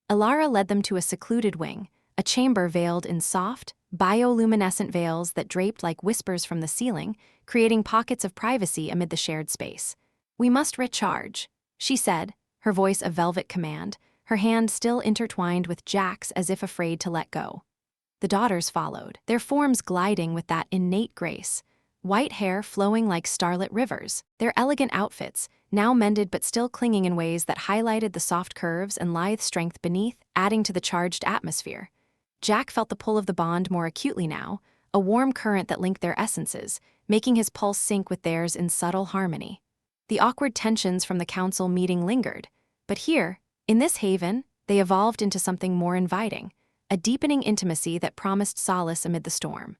Elara led them to a secluded wing, a chamber veiled in soft, bioluminescent veils that draped like whispers from the ceiling, creating pockets of privacy amid the shared space. "We must recharge," she said, her voice a velvet command, her hand still intertwined with Jack's as if afraid to let go. The daughters followed, their forms gliding with that innate grace, white hair flowing like starlit rivers, their elegant outfits, now mended but still clinging in ways that highlighted the soft curves and lithe strength beneath, adding to the charged atmosphere. Jack felt the pull of the bond more acutely now, a warm current that linked their essences, making his pulse sync with theirs in subtle harmony. The awkward tensions from the council meeting lingered, but here, in this haven, they evolved into something more inviting, a deepening intimacy that promised solace amid the storm.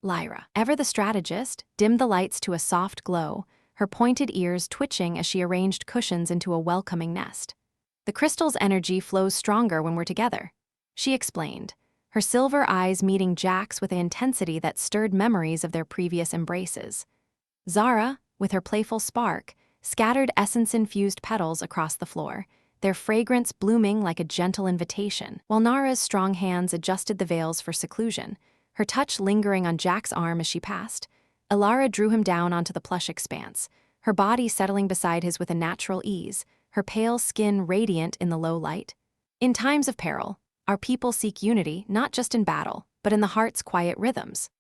Lyra, ever the strategist, dimmed the lights to a soft glow, her pointed ears twitching as she arranged cushions into a welcoming nest. "The crystal's energy flows stronger when we're together," she explained, her silver eyes meeting Jack's with an intensity that stirred memories of their previous embraces. Zara, with her playful spark, scattered essence-infused petals across the floor, their fragrance blooming like a gentle invitation, while Nara's strong hands adjusted the veils for seclusion, her touch lingering on Jack's arm as she passed. Elara drew him down onto the plush expanse, her body settling beside his with a natural ease, her pale skin radiant in the low light. "In times of peril, our people seek unity not just in battle, but in the heart's quiet rhythms."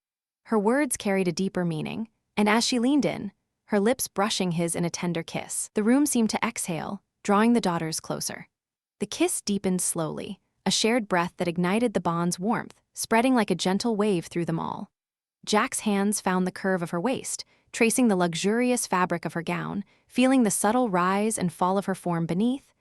Her words carried a deeper meaning, and as she leaned in, her lips brushing his in a tender kiss, the room seemed to exhale, drawing the daughters closer. The kiss deepened slowly, a shared breath that ignited the bond's warmth, spreading like a gentle wave through them all. Jack's hands found the curve of her waist, tracing the luxurious fabric of her gown, feeling the subtle rise and fall of her form beneath.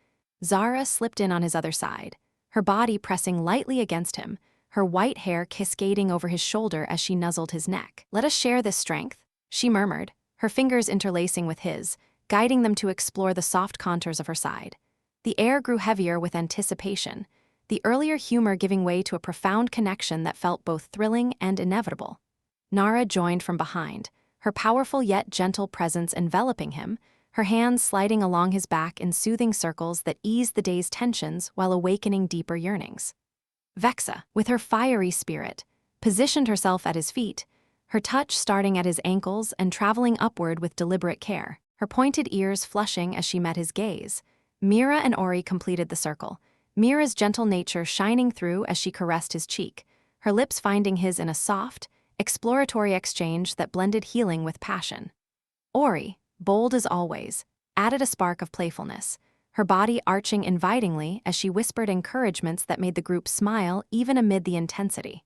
Zara slipped in on his other side, her body pressing lightly against him, her white hair cascading over his shoulder as she nuzzled his neck. "Let us share this strength," she murmured, her fingers interlacing with his, guiding them to explore the soft contours of her side. The air grew heavier with anticipation, the earlier humor giving way to a profound connection that felt both thrilling and inevitable. Nara joined from behind, her powerful yet gentle presence enveloping him, her hands sliding along his back in soothing circles that eased the day's tensions while awakening deeper yearnings. Vexa, with her fiery spirit, positioned herself at his feet, her touch starting at his ankles and traveling upward with deliberate care, her pointed ears flushing as she met his gaze. Mira and Ori completed the circle, Mira's gentle nature shining through as she caressed his cheek, her lips finding his in a soft, exploratory exchange that blended healing with passion. Ori, bold as always, added a spark of playfulness, her body arching invitingly as she whispered encouragements that made the group smile even amid the intensity.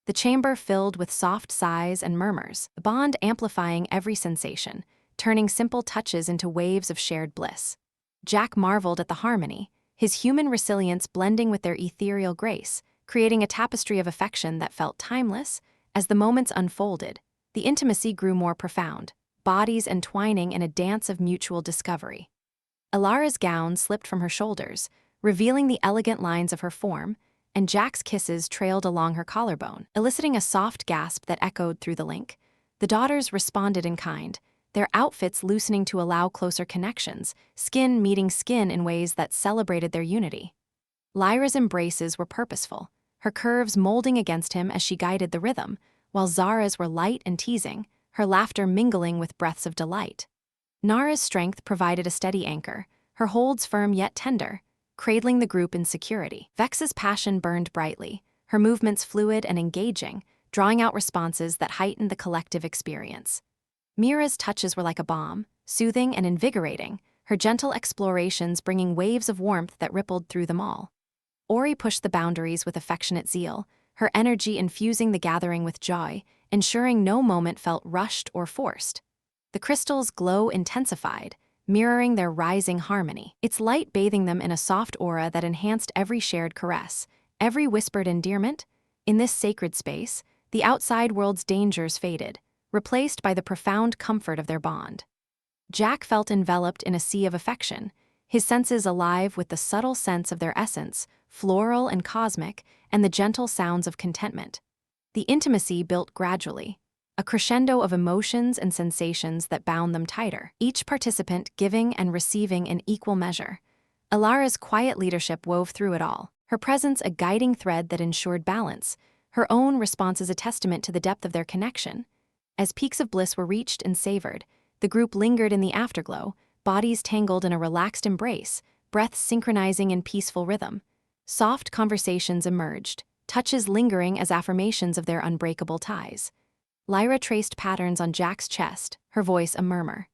The chamber filled with soft sighs and murmurs, the bond amplifying every sensation, turning simple touches into waves of shared bliss. Jack marveled at the harmony, his human resilience blending with their ethereal grace, creating a tapestry of affection that felt timeless. As the moments unfolded, the intimacy grew more profound, bodies entwining in a dance of mutual discovery. Elara's gown slipped from her shoulders, revealing the elegant lines of her form, and Jack's kisses trailed along her collarbone, eliciting a soft gasp that echoed through the link. The daughters responded in kind, their outfits loosening to allow closer connections, skin meeting skin in ways that celebrated their unity. Lyra's embraces were purposeful, her curves molding against him as she guided the rhythm, while Zara's were light and teasing, her laughter mingling with breaths of delight. Nara's strength provided a steady anchor, her holds firm yet tender, cradling the group in security. Vex's passion burned brightly, her movements fluid and engaging, drawing out responses that heightened the collective experience. Mira's touches were like a balm, soothing and invigorating, her gentle explorations bringing waves of warmth that rippled through them all. Ori pushed the boundaries with affectionate zeal, her energy infusing the gathering with joy, ensuring no moment felt rushed or forced. The crystal's glow intensified, mirroring their rising harmony, its light bathing them in a soft aura that enhanced every shared caress, every whispered endearment. In this sacred space, the outside world's dangers faded, replaced by the profound comfort of their bond. Jack felt enveloped in a sea of affection, his senses alive with the subtle sense of their essence, floral and cosmic, and the gentle sounds of contentment. The intimacy built gradually, a crescendo of emotions and sensations that bound them tighter, each participant giving and receiving in equal measure. Elara's quiet leadership wove through it all, her presence a guiding thread that ensured balance, her own responses a testament to the depth of their connection. As peaks of bliss were reached and savored, the group lingered in the afterglow, bodies tangled in a relaxed embrace, breaths synchronizing in peaceful rhythm. Soft conversations emerged, touches lingering as affirmations of their unbreakable ties. Lyra traced patterns on Jack's chest, her voice a murmur.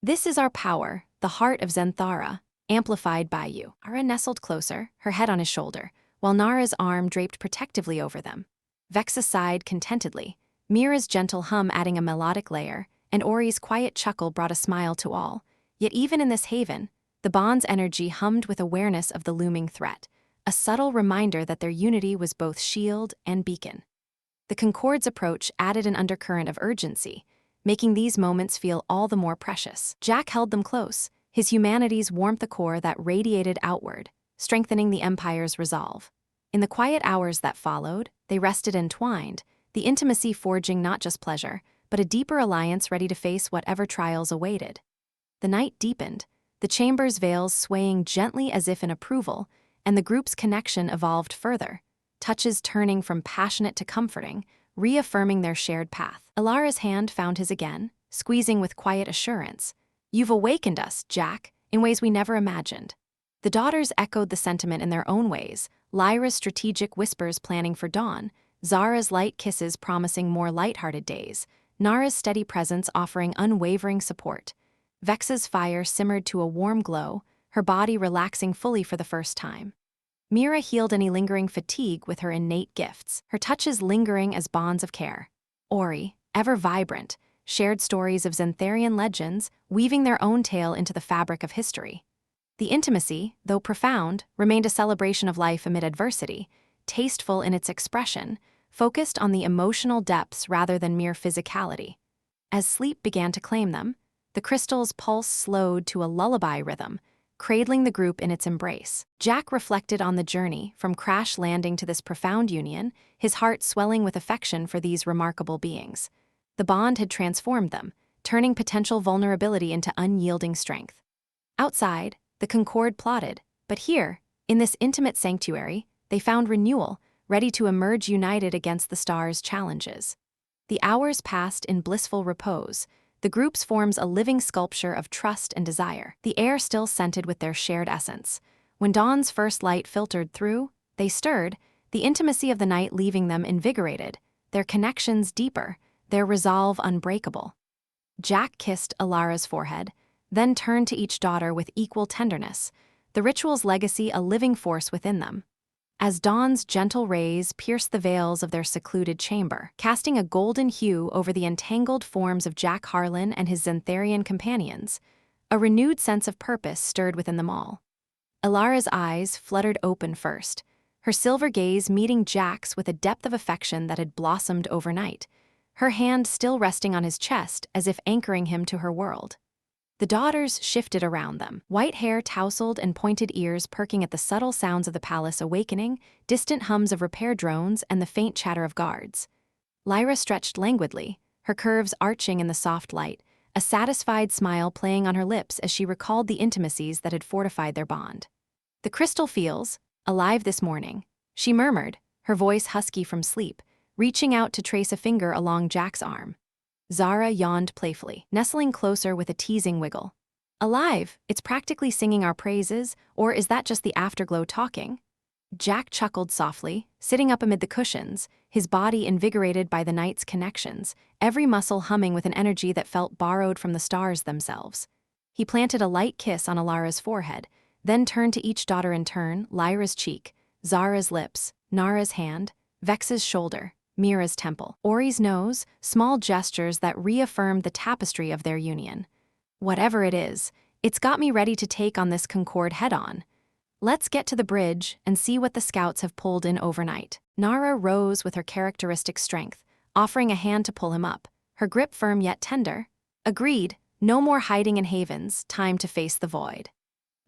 "This is our power, the heart of Zenthara, amplified by you." Ara nestled closer, her head on his shoulder, while Nara's arm draped protectively over them. Vexa sighed contentedly, Mira's gentle hum adding a melodic layer, and Ori's quiet chuckle brought a smile to all. Yet even in this haven, the bond's energy hummed with awareness of the looming threat, a subtle reminder that their unity was both shield and beacon. The Concord's approach added an undercurrent of urgency, making these moments feel all the more precious. Jack held them close, his humanity's warmth a core that radiated outward, strengthening the Empire's resolve. In the quiet hours that followed, they rested entwined, the intimacy forging not just pleasure, but a deeper alliance ready to face whatever trials awaited. The night deepened, the chamber's veils swaying gently as if in approval, and the group's connection evolved further, touches turning from passionate to comforting, reaffirming their shared path. Elara's hand found his again, squeezing with quiet assurance. "You've awakened us, Jack, in ways we never imagined." The daughters echoed the sentiment in their own ways, Lyra's strategic whispers planning for dawn, Zara's light kisses promising more lighthearted days, Nara's steady presence offering unwavering support. Vex's fire simmered to a warm glow, her body relaxing fully for the first time. Mira healed any lingering fatigue with her innate gifts, her touches lingering as bonds of care. Ori, ever vibrant, shared stories of Zentharian legends, weaving their own tale into the fabric of history. The intimacy, though profound, remained a celebration of life amid adversity, tasteful in its expression, focused on the emotional depths rather than mere physicality. As sleep began to claim them, the crystal's pulse slowed to a lullaby rhythm, cradling the group in its embrace. Jack reflected on the journey, from crash landing to this profound union, his heart swelling with affection for these remarkable beings. The bond had transformed them, turning potential vulnerability into unyielding strength. Outside, the Concord plodded, but here, in this intimate sanctuary, they found renewal, ready to emerge united against the stars' challenges. The hours passed in blissful repose, the groups forms a living sculpture of trust and desire, the air still scented with their shared essence. When dawn's first light filtered through, they stirred, the intimacy of the night leaving them invigorated, their connections deeper, their resolve unbreakable. Jack kissed Elara's forehead, then turned to each daughter with equal tenderness, the ritual's legacy a living force within them. As dawn's gentle rays pierced the veils of their secluded chamber, casting a golden hue over the entangled forms of Jack Harlan and his Zentharian companions, a renewed sense of purpose stirred within them all. Elara's eyes fluttered open first, her silver gaze meeting Jack's with a depth of affection that had blossomed overnight, her hand still resting on his chest as if anchoring him to her world. The daughters shifted around them, white hair tousled and pointed ears perking at the subtle sounds of the palace awakening, distant hums of repair drones and the faint chatter of guards. Lyra stretched languidly, her curves arching in the soft light, a satisfied smile playing on her lips as she recalled the intimacies that had fortified their bond. "The crystal feels alive this morning," she murmured, her voice husky from sleep, reaching out to trace a finger along Jack's arm. Zara yawned playfully, nestling closer with a teasing wiggle. "Alive, it's practically singing our praises, or is that just the afterglow talking?" Jack chuckled softly, sitting up amid the cushions, his body invigorated by the night's connections, every muscle humming with an energy that felt borrowed from the stars themselves. He planted a light kiss on Elara's forehead, then turned to each daughter in turn, Lyra's cheek, Zara's lips, Nara's hand, Vex's shoulder, Mira's temple, Ori's nose, small gestures that reaffirmed the tapestry of their union. "Whatever it is, it's got me ready to take on this Concord head-on. Let's get to the bridge and see what the scouts have pulled in overnight." Nara rose with her characteristic strength, offering a hand to pull him up, her grip firm yet tender. "Agreed, no more hiding in havens, time to face the void."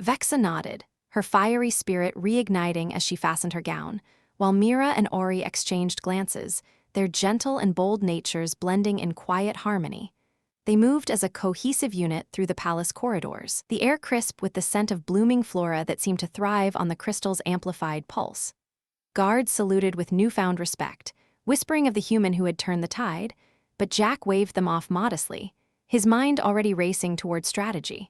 Vexa nodded, her fiery spirit reigniting as she fastened her gown, while Mira and Ori exchanged glances, their gentle and bold natures blending in quiet harmony. They moved as a cohesive unit through the palace corridors, the air crisp with the scent of blooming flora that seemed to thrive on the crystal's amplified pulse. Guards saluted with newfound respect, whispering of the human who had turned the tide, but Jack waved them off modestly, his mind already racing toward strategy.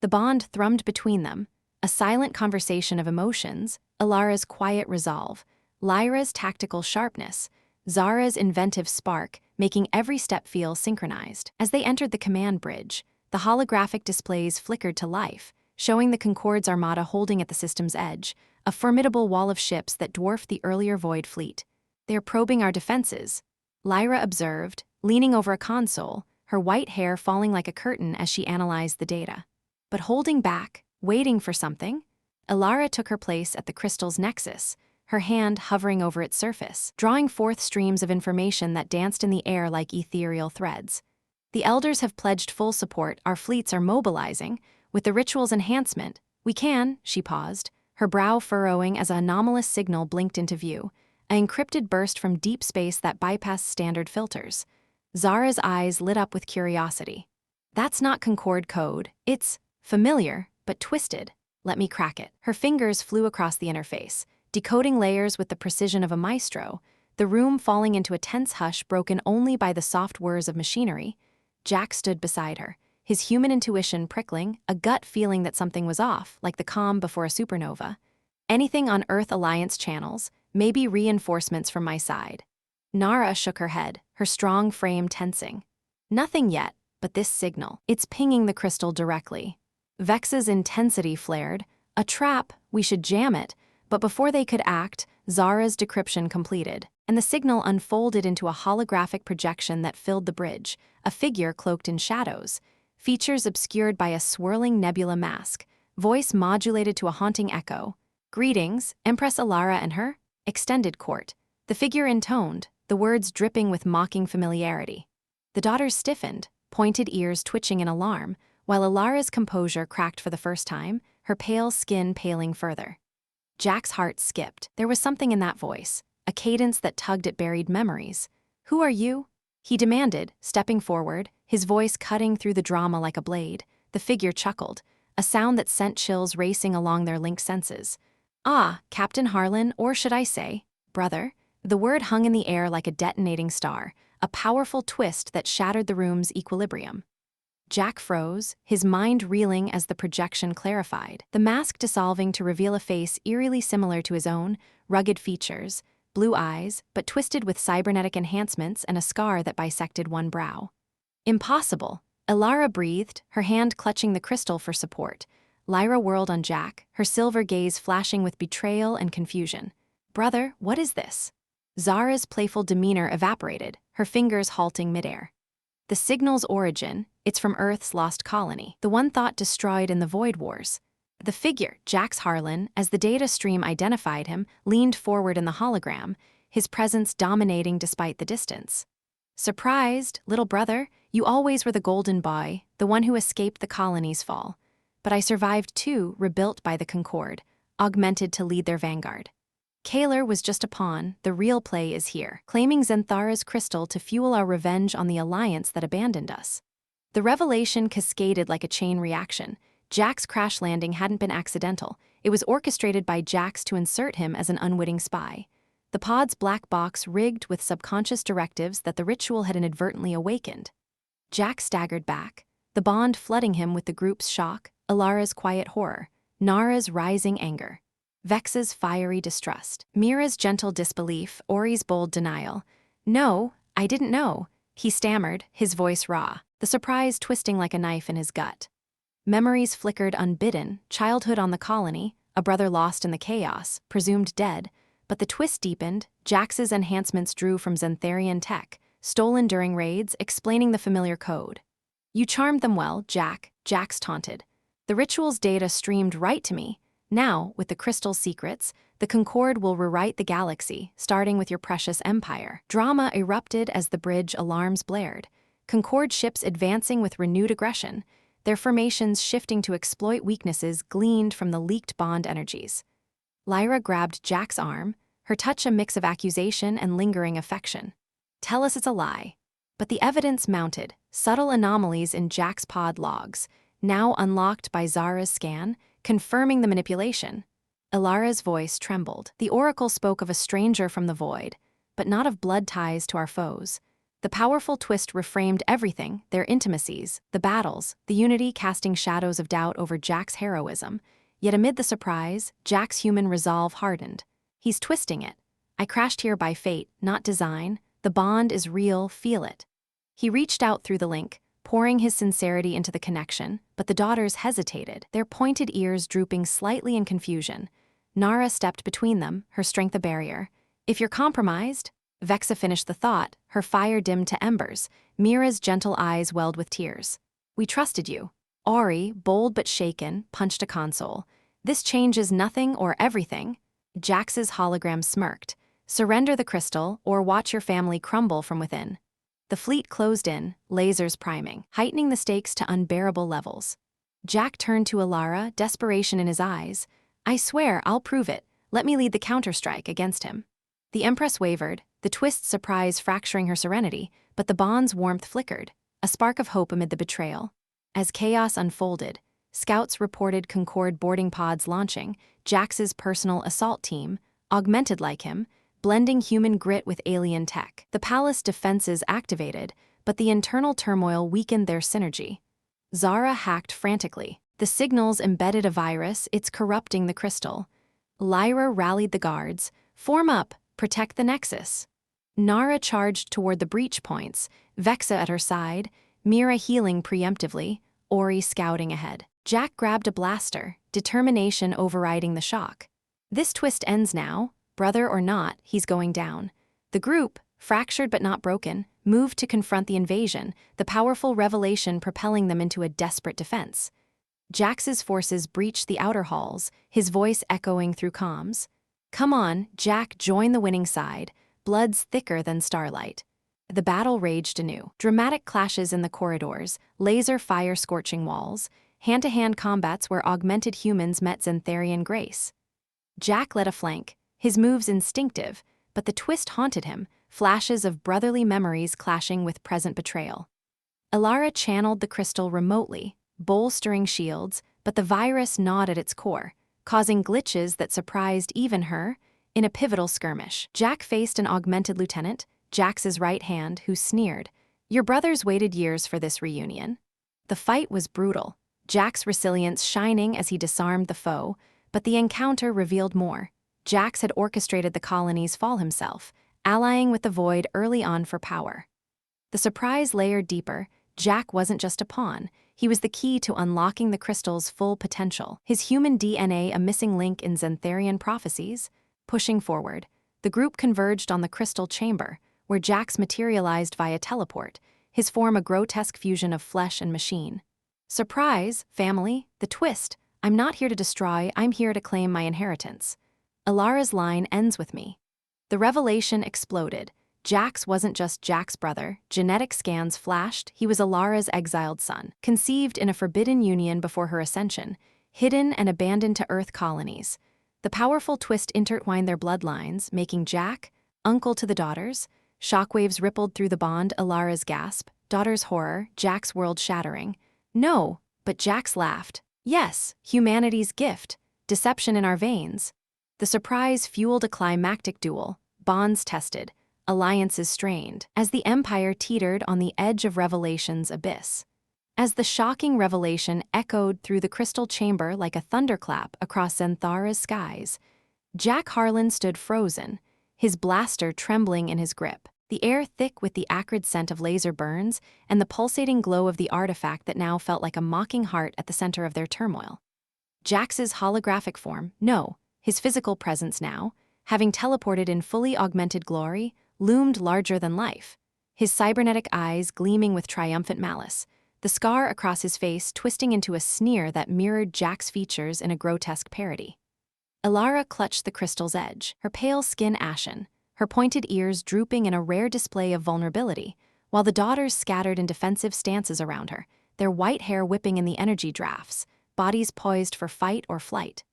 The bond thrummed between them, a silent conversation of emotions, Elara's quiet resolve, Lyra's tactical sharpness, Zara's inventive spark, making every step feel synchronized. As they entered the command bridge, the holographic displays flickered to life, showing the Concord's armada holding at the system's edge, a formidable wall of ships that dwarfed the earlier Void fleet. "They're probing our defenses," Lyra observed, leaning over a console, her white hair falling like a curtain as she analyzed the data. But holding back, waiting for something, Elara took her place at the crystal's nexus, her hand hovering over its surface, drawing forth streams of information that danced in the air like ethereal threads. The elders have pledged full support, our fleets are mobilizing. With the ritual's enhancement, we can, she paused, her brow furrowing as an anomalous signal blinked into view, an encrypted burst from deep space that bypassed standard filters. Zara's eyes lit up with curiosity. That's not Concord code, it's familiar, but twisted. Let me crack it. Her fingers flew across the interface, decoding layers with the precision of a maestro, the room falling into a tense hush broken only by the soft whirs of machinery. Jack stood beside her, his human intuition prickling, a gut feeling that something was off, like the calm before a supernova. Anything on Earth Alliance channels, maybe reinforcements from my side. Nara shook her head, her strong frame tensing. Nothing yet, but this signal. It's pinging the crystal directly. Vex's intensity flared. A trap, we should jam it. But before they could act, Zara's decryption completed, and the signal unfolded into a holographic projection that filled the bridge, a figure cloaked in shadows, features obscured by a swirling nebula mask, voice modulated to a haunting echo. Greetings, Empress Elara and her extended court. The figure intoned, the words dripping with mocking familiarity. The daughters stiffened, pointed ears twitching in alarm, while Elara's composure cracked for the first time, her pale skin paling further. Jack's heart skipped. There was something in that voice, a cadence that tugged at buried memories. Who are you? He demanded, stepping forward, his voice cutting through the drama like a blade. The figure chuckled, a sound that sent chills racing along their linked senses. Ah, Captain Harlan, or should I say, brother? The word hung in the air like a detonating star, a powerful twist that shattered the room's equilibrium. Jack froze, his mind reeling as the projection clarified, the mask dissolving to reveal a face eerily similar to his own, rugged features, blue eyes, but twisted with cybernetic enhancements and a scar that bisected one brow. Impossible, Elara breathed, her hand clutching the crystal for support. Lyra whirled on Jack, her silver gaze flashing with betrayal and confusion. Brother, what is this? Zara's playful demeanor evaporated, her fingers halting midair. The signal's origin, it's from Earth's lost colony, the one thought destroyed in the Void Wars. The figure, Jack's Harlan, as the data stream identified him, leaned forward in the hologram, his presence dominating despite the distance. Surprised, little brother, you always were the golden boy, the one who escaped the colony's fall. But I survived too, rebuilt by the Concord, augmented to lead their vanguard. Kaler was just a pawn, the real play is here, claiming Zenthara's crystal to fuel our revenge on the alliance that abandoned us. The revelation cascaded like a chain reaction. Jack's crash landing hadn't been accidental, it was orchestrated by Jax to insert him as an unwitting spy. The pod's black box rigged with subconscious directives that the ritual had inadvertently awakened. Jack staggered back, the bond flooding him with the group's shock, Elara's quiet horror, Nara's rising anger. Vex's fiery distrust, Mira's gentle disbelief, Ori's bold denial. No, I didn't know, he stammered, his voice raw, the surprise twisting like a knife in his gut. Memories flickered unbidden, childhood on the colony, a brother lost in the chaos, presumed dead, but the twist deepened, Jax's enhancements drew from Zentharian tech, stolen during raids, explaining the familiar code. You charmed them well, Jax taunted. The ritual's data streamed right to me. Now, with the crystal secrets, the Concord will rewrite the galaxy, starting with your precious empire. Drama erupted as the bridge alarms blared. Concord ships advancing with renewed aggression, their formations shifting to exploit weaknesses gleaned from the leaked bond energies. Lyra grabbed Jack's arm, her touch a mix of accusation and lingering affection. Tell us it's a lie. But the evidence mounted, subtle anomalies in Jack's pod logs, now unlocked by Zara's scan, confirming the manipulation. Elara's voice trembled. The oracle spoke of a stranger from the void, but not of blood ties to our foes. The powerful twist reframed everything, their intimacies, the battles, the unity casting shadows of doubt over Jack's heroism. Yet amid the surprise, Jack's human resolve hardened. He's twisting it. I crashed here by fate, not design. The bond is real, feel it. He reached out through the link, pouring his sincerity into the connection, but the daughters hesitated, their pointed ears drooping slightly in confusion. Nara stepped between them, her strength a barrier. If you're compromised, Vexa finished the thought, her fire dimmed to embers, Mira's gentle eyes welled with tears. We trusted you. Ori, bold but shaken, punched a console. This changes nothing or everything. Jax's hologram smirked. Surrender the crystal or watch your family crumble from within. The fleet closed in, lasers priming, heightening the stakes to unbearable levels. Jack turned to Elara, desperation in his eyes. "I swear, I'll prove it. Let me lead the counterstrike against him." The Empress wavered, the twist's surprise fracturing her serenity, but the bond's warmth flickered, a spark of hope amid the betrayal. As chaos unfolded, scouts reported Concord boarding pods launching, Jax's personal assault team, augmented like him, blending human grit with alien tech. The palace defenses activated, but the internal turmoil weakened their synergy. Zara hacked frantically. The signals embedded a virus, it's corrupting the crystal. Lyra rallied the guards. "Form up, protect the nexus." Nara charged toward the breach points, Vexa at her side, Mira healing preemptively, Ori scouting ahead. Jack grabbed a blaster, determination overriding the shock. This twist ends now, brother or not, he's going down. The group, fractured but not broken, moved to confront the invasion, the powerful revelation propelling them into a desperate defense. Jax's forces breached the outer halls, his voice echoing through comms. "Come on, Jack, join the winning side, blood's thicker than starlight." The battle raged anew. Dramatic clashes in the corridors, laser fire scorching walls, hand-to-hand combats where augmented humans met Zentharian grace. Jack led a flank, his moves instinctive, but the twist haunted him, flashes of brotherly memories clashing with present betrayal. Elara channeled the crystal remotely, bolstering shields, but the virus gnawed at its core, causing glitches that surprised even her. In a pivotal skirmish, Jack faced an augmented lieutenant, Jax's right hand, who sneered, "Your brothers waited years for this reunion." The fight was brutal, Jack's resilience shining as he disarmed the foe, but the encounter revealed more. Jax had orchestrated the colony's fall himself, allying with the Void early on for power. The surprise layered deeper. Jack wasn't just a pawn, he was the key to unlocking the crystal's full potential. His human DNA a missing link in Zentharian prophecies. Pushing forward, the group converged on the crystal chamber, where Jax materialized via teleport, his form a grotesque fusion of flesh and machine. "Surprise, family, the twist. I'm not here to destroy, I'm here to claim my inheritance." Elara's line ends with me. The revelation exploded. Jax wasn't just Jack's brother, genetic scans flashed, he was Elara's exiled son, conceived in a forbidden union before her ascension, hidden and abandoned to Earth colonies. The powerful twist intertwined their bloodlines, making Jack uncle to the daughters. Shockwaves rippled through the bond, Elara's gasp, daughter's horror, Jack's world shattering. "No," but Jax laughed. "Yes, humanity's gift, deception in our veins." The surprise fueled a climactic duel, bonds tested, alliances strained, as the Empire teetered on the edge of Revelation's abyss. As the shocking revelation echoed through the crystal chamber like a thunderclap across Zenthara's skies, Jack Harlan stood frozen, his blaster trembling in his grip, the air thick with the acrid scent of laser burns and the pulsating glow of the artifact that now felt like a mocking heart at the center of their turmoil. Jax's holographic form, no, his physical presence now, having teleported in fully augmented glory, loomed larger than life, his cybernetic eyes gleaming with triumphant malice, the scar across his face twisting into a sneer that mirrored Jack's features in a grotesque parody. Elara clutched the crystal's edge, her pale skin ashen, her pointed ears drooping in a rare display of vulnerability, while the daughters scattered in defensive stances around her, their white hair whipping in the energy drafts, bodies poised for fight or flight.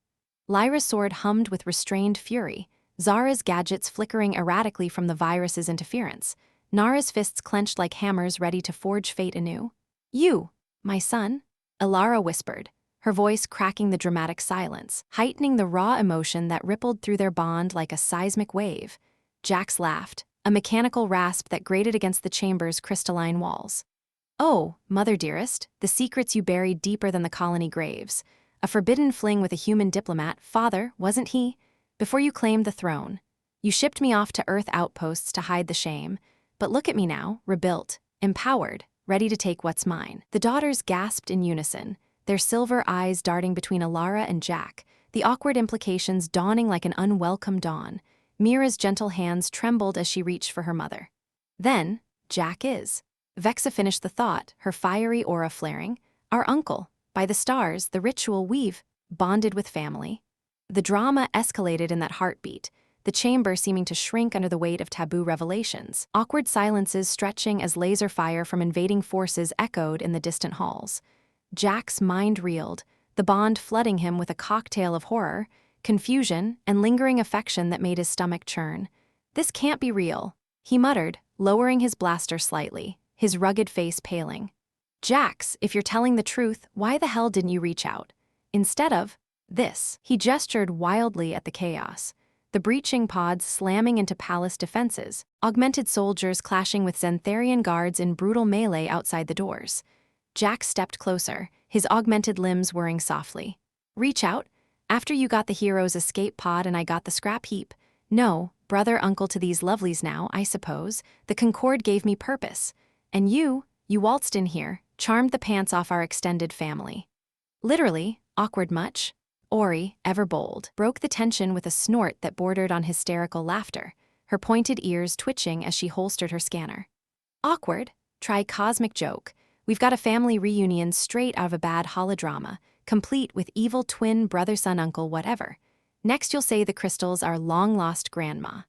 Lyra's sword hummed with restrained fury, Zara's gadgets flickering erratically from the virus's interference, Nara's fists clenched like hammers ready to forge fate anew. "You, my son?" Elara whispered, her voice cracking the dramatic silence, heightening the raw emotion that rippled through their bond like a seismic wave. Jax laughed, a mechanical rasp that grated against the chamber's crystalline walls. "Oh, mother dearest, the secrets you buried deeper than the colony graves. A forbidden fling with a human diplomat, father, wasn't he? Before you claimed the throne. You shipped me off to Earth outposts to hide the shame, but look at me now, rebuilt, empowered, ready to take what's mine." The daughters gasped in unison, their silver eyes darting between Elara and Jack, the awkward implications dawning like an unwelcome dawn. Mira's gentle hands trembled as she reached for her mother. "Then, Jack is." Vexa finished the thought, her fiery aura flaring. "Our uncle. By the stars, the ritual we've bonded with family." The drama escalated in that heartbeat, the chamber seeming to shrink under the weight of taboo revelations. Awkward silences stretching as laser fire from invading forces echoed in the distant halls. Jack's mind reeled, the bond flooding him with a cocktail of horror, confusion, and lingering affection that made his stomach churn. "This can't be real," he muttered, lowering his blaster slightly, his rugged face paling. "Jax, if you're telling the truth, why the hell didn't you reach out? Instead of this." He gestured wildly at the chaos. The breaching pods slamming into palace defenses, augmented soldiers clashing with Zentharian guards in brutal melee outside the doors. Jack stepped closer, his augmented limbs whirring softly. "Reach out? After you got the hero's escape pod and I got the scrap heap? No, brother uncle to these lovelies now, I suppose. The Concord gave me purpose. And you waltzed in here, charmed the pants off our extended family." "Literally, awkward much?" Ori, ever bold, broke the tension with a snort that bordered on hysterical laughter, her pointed ears twitching as she holstered her scanner. "Awkward? Try cosmic joke. We've got a family reunion straight out of a bad holodrama, complete with evil twin brother-son-uncle whatever. Next you'll say the crystals are long-lost grandma."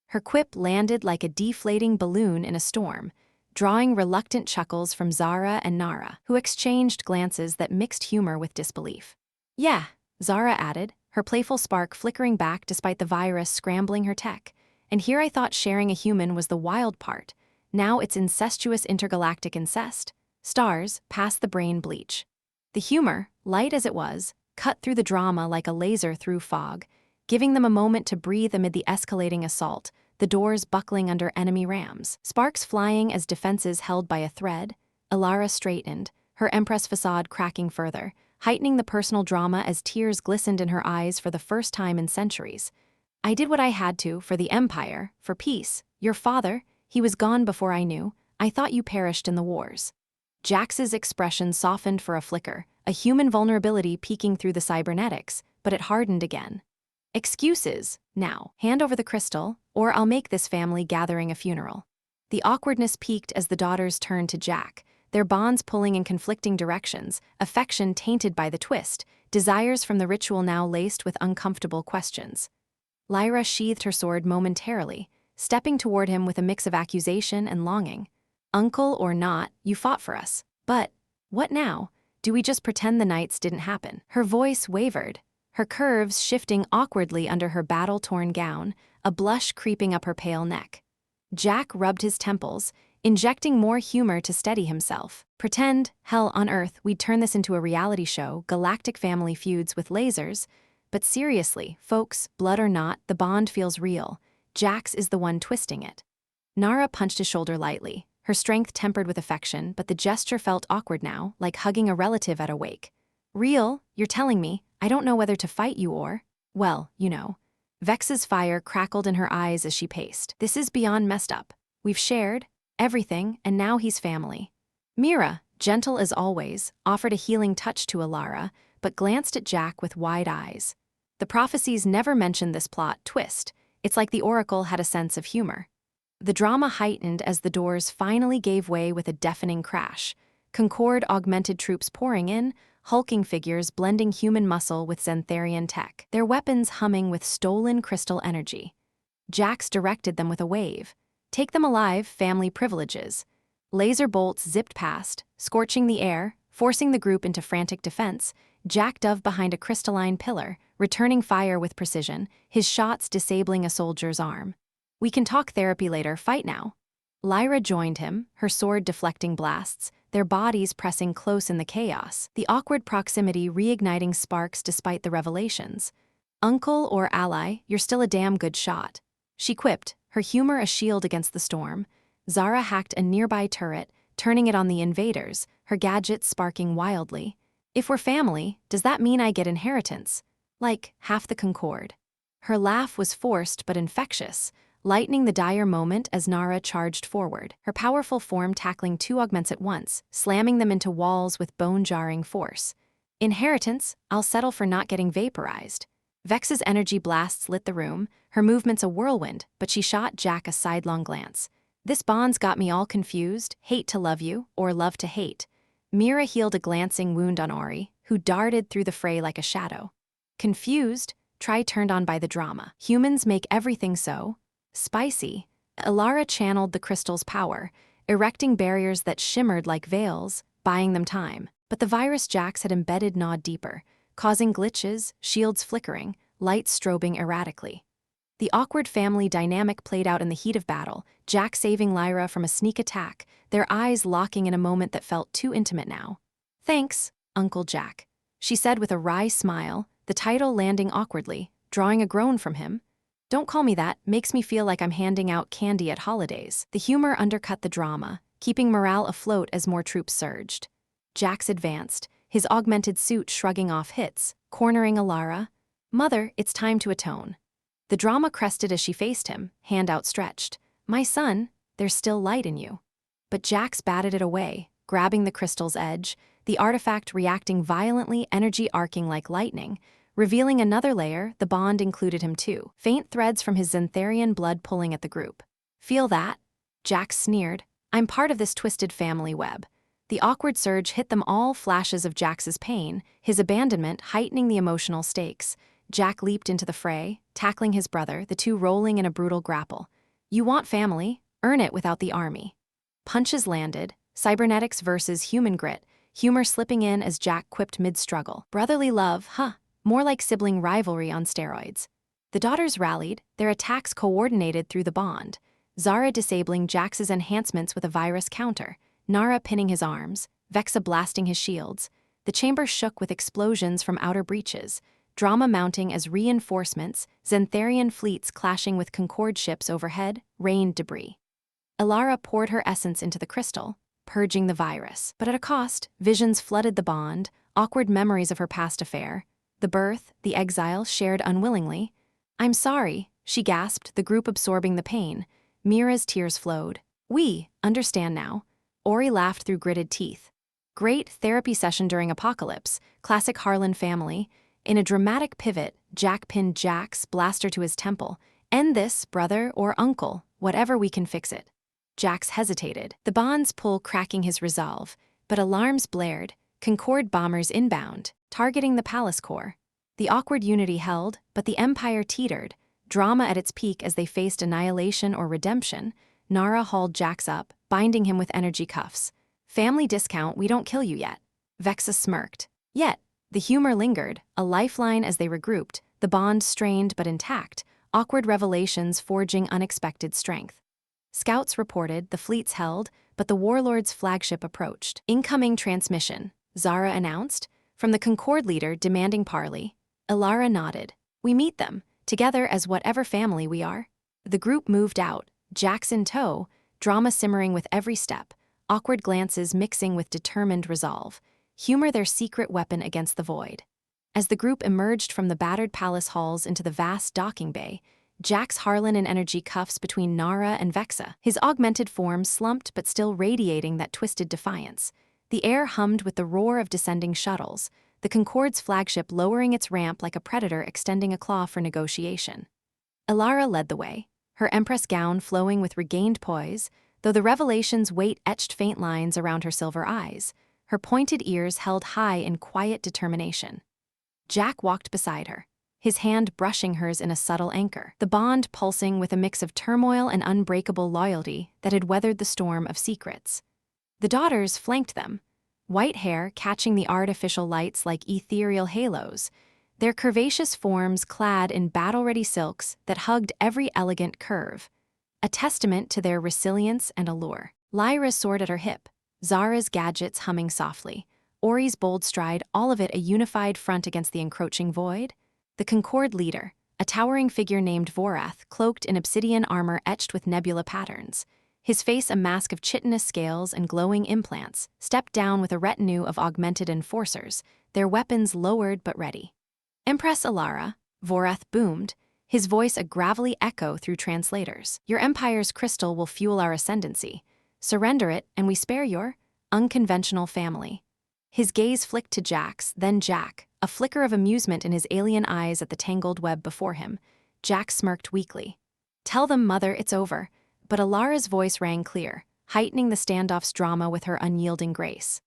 Her quip landed like a deflating balloon in a storm, drawing reluctant chuckles from Zara and Nara, who exchanged glances that mixed humor with disbelief. "Yeah," Zara added, her playful spark flickering back despite the virus scrambling her tech. "And here I thought sharing a human was the wild part. Now it's incestuous intergalactic incest. Stars, past the brain bleach." The humor, light as it was, cut through the drama like a laser through fog, giving them a moment to breathe amid the escalating assault, the doors buckling under enemy rams, sparks flying as defenses held by a thread. Elara straightened, her Empress facade cracking further, heightening the personal drama as tears glistened in her eyes for the first time in centuries. "I did what I had to, for the Empire, for peace. Your father, he was gone before I knew. I thought you perished in the wars." Jax's expression softened for a flicker, a human vulnerability peeking through the cybernetics, but it hardened again. "Excuses, now. Hand over the crystal, or I'll make this family gathering a funeral." The awkwardness peaked as the daughters turned to Jack, their bonds pulling in conflicting directions, affection tainted by the twist, desires from the ritual now laced with uncomfortable questions. Lyra sheathed her sword momentarily, stepping toward him with a mix of accusation and longing. "Uncle or not, you fought for us. But what now? Do we just pretend the nights didn't happen?" Her voice wavered, her curves shifting awkwardly under her battle-torn gown, a blush creeping up her pale neck. Jack rubbed his temples, injecting more humor to steady himself. "Pretend, hell on earth, we'd turn this into a reality show, galactic family feuds with lasers. But seriously, folks, blood or not, the bond feels real. Jax is the one twisting it." Nara punched his shoulder lightly, her strength tempered with affection, but the gesture felt awkward now, like hugging a relative at a wake. "Real? You're telling me? I don't know whether to fight you or, well, you know." Vex's fire crackled in her eyes as she paced. "This is beyond messed up. We've shared everything, and now he's family." Mira, gentle as always, offered a healing touch to Elara, but glanced at Jack with wide eyes. The prophecies never mentioned this plot twist. It's like the Oracle had a sense of humor. The drama heightened as the doors finally gave way with a deafening crash. Concord augmented troops pouring in, hulking figures blending human muscle with Zentharian tech, their weapons humming with stolen crystal energy. Jax directed them with a wave. "Take them alive, family privileges." Laser bolts zipped past, scorching the air, forcing the group into frantic defense. Jack dove behind a crystalline pillar, returning fire with precision, his shots disabling a soldier's arm. "We can talk therapy later, fight now." Lyra joined him, her sword deflecting blasts, their bodies pressing close in the chaos, the awkward proximity reigniting sparks despite the revelations. "Uncle or ally, you're still a damn good shot," she quipped, her humor a shield against the storm. Zara hacked a nearby turret, turning it on the invaders, her gadgets sparking wildly. "If we're family, does that mean I get inheritance? Like, half the Concord?" Her laugh was forced but infectious, lightening the dire moment as Nara charged forward, her powerful form tackling two augments at once, slamming them into walls with bone-jarring force. "Inheritance? I'll settle for not getting vaporized." Vex's energy blasts lit the room, her movements a whirlwind, but she shot Jack a sidelong glance. "This bond's got me all confused, hate to love you, or love to hate." Mira healed a glancing wound on Ori, who darted through the fray like a shadow. "Confused? try turned on by the drama. Humans make everything so spicy. Elara channeled the crystal's power, erecting barriers that shimmered like veils, buying them time. But the virus Jax had embedded gnawed deeper, causing glitches, shields flickering, lights strobing erratically. The awkward family dynamic played out in the heat of battle, Jack saving Lyra from a sneak attack, their eyes locking in a moment that felt too intimate now. "Thanks, Uncle Jack," she said with a wry smile, the title landing awkwardly, drawing a groan from him. "Don't call me that, makes me feel like I'm handing out candy at holidays." The humor undercut the drama, keeping morale afloat as more troops surged. Jax advanced, his augmented suit shrugging off hits, cornering Elara. "Mother, it's time to atone." The drama crested as she faced him, hand outstretched. "My son, there's still light in you." But Jax batted it away, grabbing the crystal's edge, the artifact reacting violently, energy arcing like lightning. Revealing another layer, the bond included him too, faint threads from his Zentharian blood pulling at the group. "Feel that?" Jax sneered. "I'm part of this twisted family web." The awkward surge hit them all, flashes of Jax's pain, his abandonment heightening the emotional stakes. Jack leaped into the fray, tackling his brother, the two rolling in a brutal grapple. "You want family? Earn it without the army." Punches landed, cybernetics versus human grit, humor slipping in as Jack quipped mid-struggle. "Brotherly love, huh? More like sibling rivalry on steroids." The daughters rallied, their attacks coordinated through the bond. Zara disabling Jax's enhancements with a virus counter, Nara pinning his arms, Vexa blasting his shields. The chamber shook with explosions from outer breaches, drama mounting as reinforcements, Zentharian fleets clashing with Concord ships overhead, rained debris. Elara poured her essence into the crystal, purging the virus. But at a cost, visions flooded the bond, awkward memories of her past affair. The birth, the exile, shared unwillingly. "I'm sorry," she gasped, the group absorbing the pain. Mira's tears flowed. "We understand now." Ori laughed through gritted teeth. "Great therapy session during apocalypse, classic Harlan family." In a dramatic pivot, Jack pinned Jax, blaster to his temple. "End this, brother or uncle, whatever we can fix it." Jax hesitated, the bond's pull cracking his resolve, but alarms blared, Concord bombers inbound, targeting the palace core. The awkward unity held, but the Empire teetered, drama at its peak as they faced annihilation or redemption. Nara hauled Jax up, binding him with energy cuffs. "Family discount, we don't kill you yet." Vexa smirked. Yet, the humor lingered, a lifeline as they regrouped, the bond strained but intact, awkward revelations forging unexpected strength. Scouts reported, the fleets held, but the warlord's flagship approached. "Incoming transmission," Zara announced, from the Concord leader demanding parley. Elara nodded. "We meet them, together as whatever family we are." The group moved out, Jax in tow, drama simmering with every step, awkward glances mixing with determined resolve. Humor their secret weapon against the void. As the group emerged from the battered palace halls into the vast docking bay, Jax Harlan in energy cuffs between Nara and Vexa, his augmented form slumped but still radiating that twisted defiance. The air hummed with the roar of descending shuttles, the Concord's flagship lowering its ramp like a predator extending a claw for negotiation. Elara led the way, her Empress gown flowing with regained poise, though the revelation's weight etched faint lines around her silver eyes, her pointed ears held high in quiet determination. Jack walked beside her, his hand brushing hers in a subtle anchor, the bond pulsing with a mix of turmoil and unbreakable loyalty that had weathered the storm of secrets. The daughters flanked them, white hair catching the artificial lights like ethereal halos, their curvaceous forms clad in battle-ready silks that hugged every elegant curve, a testament to their resilience and allure. Lyra's sword at her hip, Zara's gadgets humming softly, Ori's bold stride, all of it a unified front against the encroaching void. The Concord leader, a towering figure named Vorath, cloaked in obsidian armor etched with nebula patterns, his face a mask of chitinous scales and glowing implants, stepped down with a retinue of augmented enforcers, their weapons lowered but ready. "Empress Elara," Vorath boomed, his voice a gravelly echo through translators. "Your empire's crystal will fuel our ascendancy. Surrender it, and we spare your unconventional family." His gaze flicked to Jax, then Jack, a flicker of amusement in his alien eyes at the tangled web before him. Jack smirked weakly. "Tell them, mother, it's over." But Elara's voice rang clear, heightening the standoff's drama with her unyielding grace.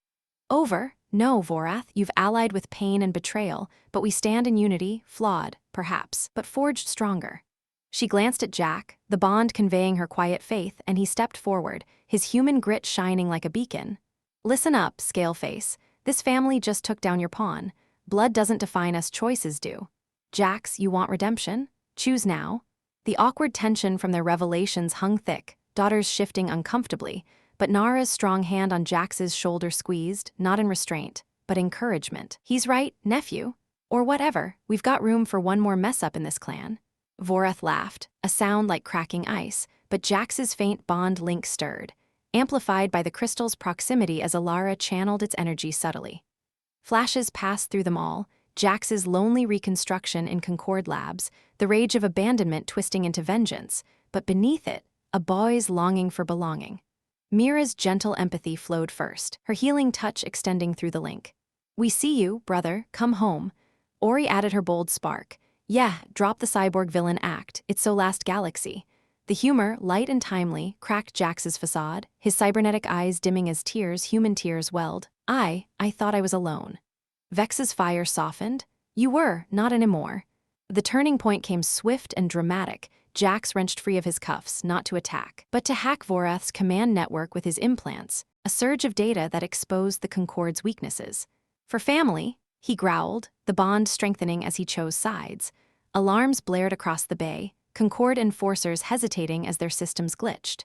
Over? No, Vorath, you've allied with pain and betrayal, but we stand in unity, flawed, perhaps, but forged stronger. She glanced at Jack, the bond conveying her quiet faith, and he stepped forward, his human grit shining like a beacon. Listen up, Scaleface. This family just took down your pawn. Blood doesn't define us, choices do. Jax, you want redemption? Choose now. The awkward tension from their revelations hung thick, daughters shifting uncomfortably, but Nara's strong hand on Jax's shoulder squeezed, not in restraint, but encouragement. He's right, nephew. Or whatever, we've got room for one more mess-up in this clan. Vorath laughed, a sound like cracking ice, but Jax's faint bond link stirred, amplified by the crystal's proximity as Elara channeled its energy subtly. Flashes passed through them all, Jax's lonely reconstruction in Concord labs, the rage of abandonment twisting into vengeance, but beneath it, a boy's longing for belonging. Mira's gentle empathy flowed first, her healing touch extending through the link. We see you, brother, come home. Ori added her bold spark. Yeah, drop the cyborg villain act, it's so last galaxy. The humor, light and timely, cracked Jax's facade, his cybernetic eyes dimming as human tears welled. I thought I was alone. Vex's fire softened. You were, not anymore. The turning point came swift and dramatic. Jax wrenched free of his cuffs, not to attack, but to hack Vorath's command network with his implants, a surge of data that exposed the Concord's weaknesses. For family, he growled, the bond strengthening as he chose sides. Alarms blared across the bay, Concord enforcers hesitating as their systems glitched.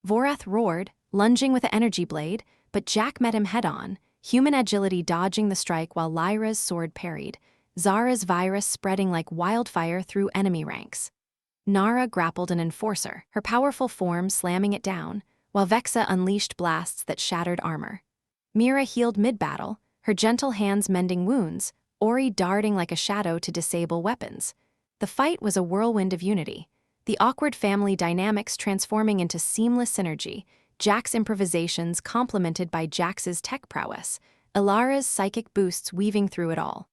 Vorath roared, lunging with an energy blade, but Jack met him head-on, human agility dodging the strike while Lyra's sword parried, Zara's virus spreading like wildfire through enemy ranks. Nara grappled an enforcer, her powerful form slamming it down, while Vexa unleashed blasts that shattered armor. Mira healed mid-battle, her gentle hands mending wounds, Ori darting like a shadow to disable weapons. The fight was a whirlwind of unity, the awkward family dynamics transforming into seamless synergy, Jack's improvisations complemented by Jax's tech prowess, Elara's psychic boosts weaving through it all.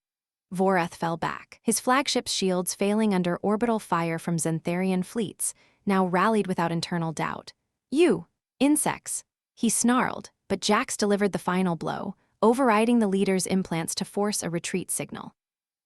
Vorath fell back, his flagship's shields failing under orbital fire from Zentharian fleets, now rallied without internal doubt. You, insects, he snarled, but Jax delivered the final blow, overriding the leader's implants to force a retreat signal.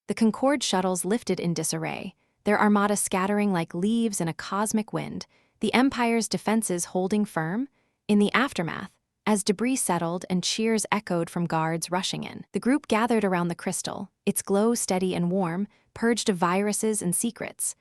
The Concord shuttles lifted in disarray, their armada scattering like leaves in a cosmic wind, the Empire's defenses holding firm. In the aftermath, as debris settled and cheers echoed from guards rushing in, the group gathered around the crystal, its glow steady and warm, purged of viruses and secrets.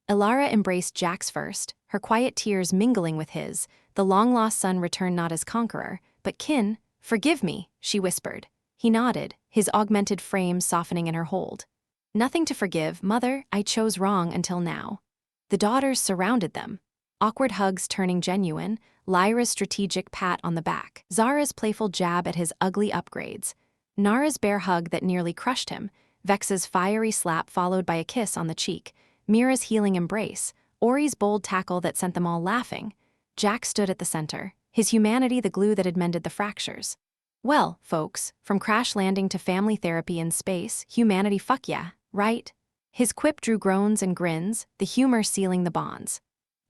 Elara embraced Jax first, her quiet tears mingling with his. The long-lost son returned not as conqueror, but kin. Forgive me, she whispered. He nodded, his augmented frame softening in her hold. Nothing to forgive, mother, I chose wrong until now. The daughters surrounded them, awkward hugs turning genuine, Lyra's strategic pat on the back, Zara's playful jab at his ugly upgrades, Nara's bare hug that nearly crushed him, Vex's fiery slap followed by a kiss on the cheek, Mira's healing embrace, Ori's bold tackle that sent them all laughing. Jack stood at the center, his humanity the glue that had mended the fractures. Well, folks, from crash landing to family therapy in space, humanity fuck yeah, right? His quip drew groans and grins, the humor sealing the bonds.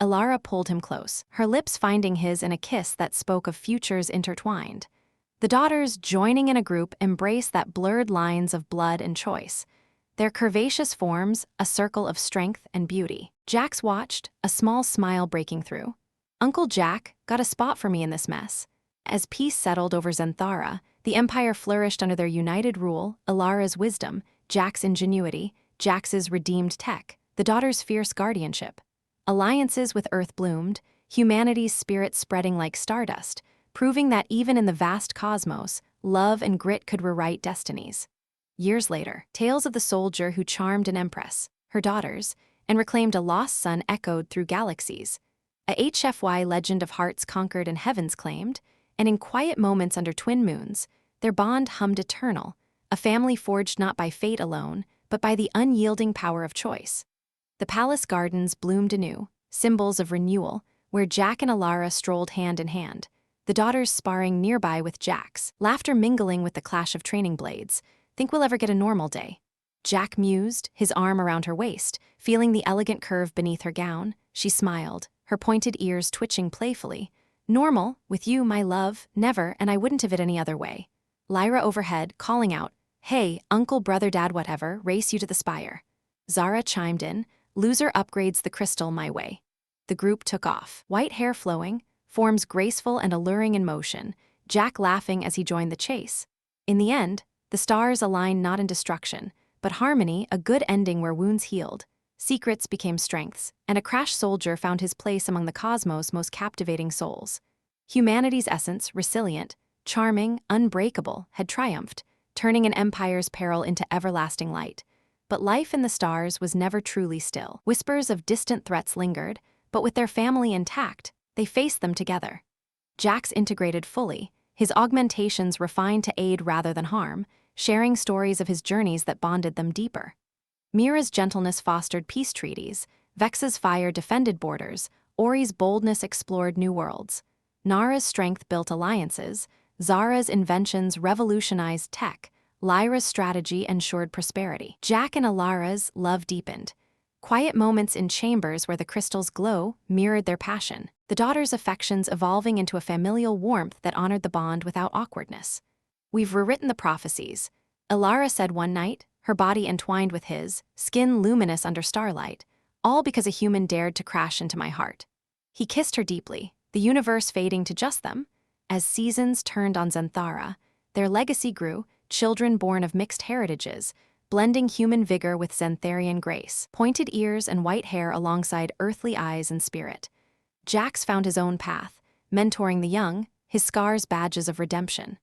Elara pulled him close, her lips finding his in a kiss that spoke of futures intertwined. The daughters, joining in a group, embraced that blurred lines of blood and choice. Their curvaceous forms, a circle of strength and beauty. Jax watched, a small smile breaking through. Uncle Jack got a spot for me in this mess. As peace settled over Zenthara, the Empire flourished under their united rule, Elara's wisdom, Jack's ingenuity, Jax's redeemed tech, the daughters' fierce guardianship. Alliances with Earth bloomed, humanity's spirit spreading like stardust, proving that even in the vast cosmos, love and grit could rewrite destinies. Years later, tales of the soldier who charmed an empress, her daughters, and reclaimed a lost son echoed through galaxies. A HFY legend of hearts conquered and heavens claimed, and in quiet moments under twin moons, their bond hummed eternal, a family forged not by fate alone, but by the unyielding power of choice. The palace gardens bloomed anew, symbols of renewal, where Jack and Elara strolled hand in hand, the daughters sparring nearby with Jax, laughter mingling with the clash of training blades. Think we'll ever get a normal day? Jack mused, his arm around her waist, feeling the elegant curve beneath her gown. She smiled, her pointed ears twitching playfully. Normal, with you, my love, never, and I wouldn't have it any other way. Lyra overhead, calling out, "Hey, uncle, brother, dad, whatever, race you to the spire." Zara chimed in, "Loser upgrades the crystal my way." The group took off, white hair flowing, forms graceful and alluring in motion, Jack laughing as he joined the chase. In the end, the stars aligned not in destruction, but harmony, a good ending where wounds healed. Secrets became strengths, and a crash soldier found his place among the cosmos' most captivating souls. Humanity's essence, resilient, charming, unbreakable, had triumphed, turning an empire's peril into everlasting light. But life in the stars was never truly still. Whispers of distant threats lingered, but with their family intact, they faced them together. Jax integrated fully, his augmentations refined to aid rather than harm, sharing stories of his journeys that bonded them deeper. Mira's gentleness fostered peace treaties, Vex's fire defended borders, Ori's boldness explored new worlds. Nara's strength built alliances, Zara's inventions revolutionized tech, Lyra's strategy ensured prosperity. Jack and Elara's love deepened. Quiet moments in chambers where the crystal's glow mirrored their passion, the daughters' affections evolving into a familial warmth that honored the bond without awkwardness. "We've rewritten the prophecies," Elara said one night, her body entwined with his, skin luminous under starlight, "all because a human dared to crash into my heart." He kissed her deeply, the universe fading to just them. As seasons turned on Zenthara, their legacy grew, children born of mixed heritages, blending human vigor with Zentharian grace, pointed ears and white hair alongside earthly eyes and spirit. Jax found his own path, mentoring the young, his scars badges of redemption.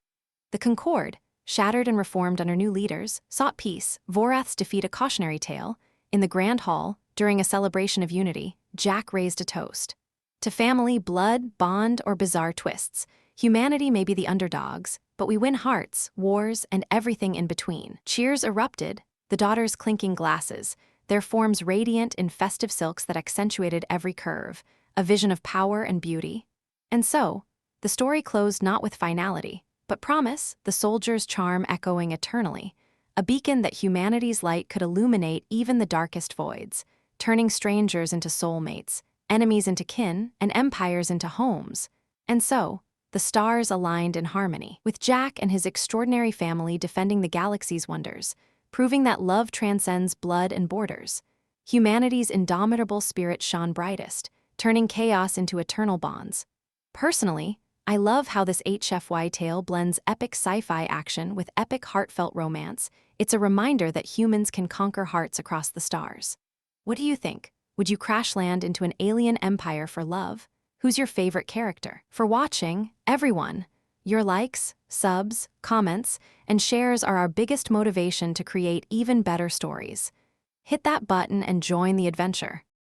The Concord, shattered and reformed under new leaders, sought peace. Vorath's defeat a cautionary tale. In the Grand Hall, during a celebration of unity, Jack raised a toast. To family, blood, bond, or bizarre twists, humanity may be the underdogs, but we win hearts, wars, and everything in between. Cheers erupted, the daughters clinking glasses, their forms radiant in festive silks that accentuated every curve, a vision of power and beauty. And so, the story closed not with finality, but promise, the soldier's charm echoing eternally, a beacon that humanity's light could illuminate even the darkest voids, turning strangers into soulmates, enemies into kin, and empires into homes. And so, the stars aligned in harmony, with Jack and his extraordinary family defending the galaxy's wonders, proving that love transcends blood and borders. Humanity's indomitable spirit shone brightest, turning chaos into eternal bonds. Personally, I love how this HFY tale blends epic sci-fi action with epic heartfelt romance. It's a reminder that humans can conquer hearts across the stars. What do you think? Would you crash land into an alien empire for love? Who's your favorite character? For watching, everyone, your likes, subs, comments, and shares are our biggest motivation to create even better stories. Hit that button and join the adventure.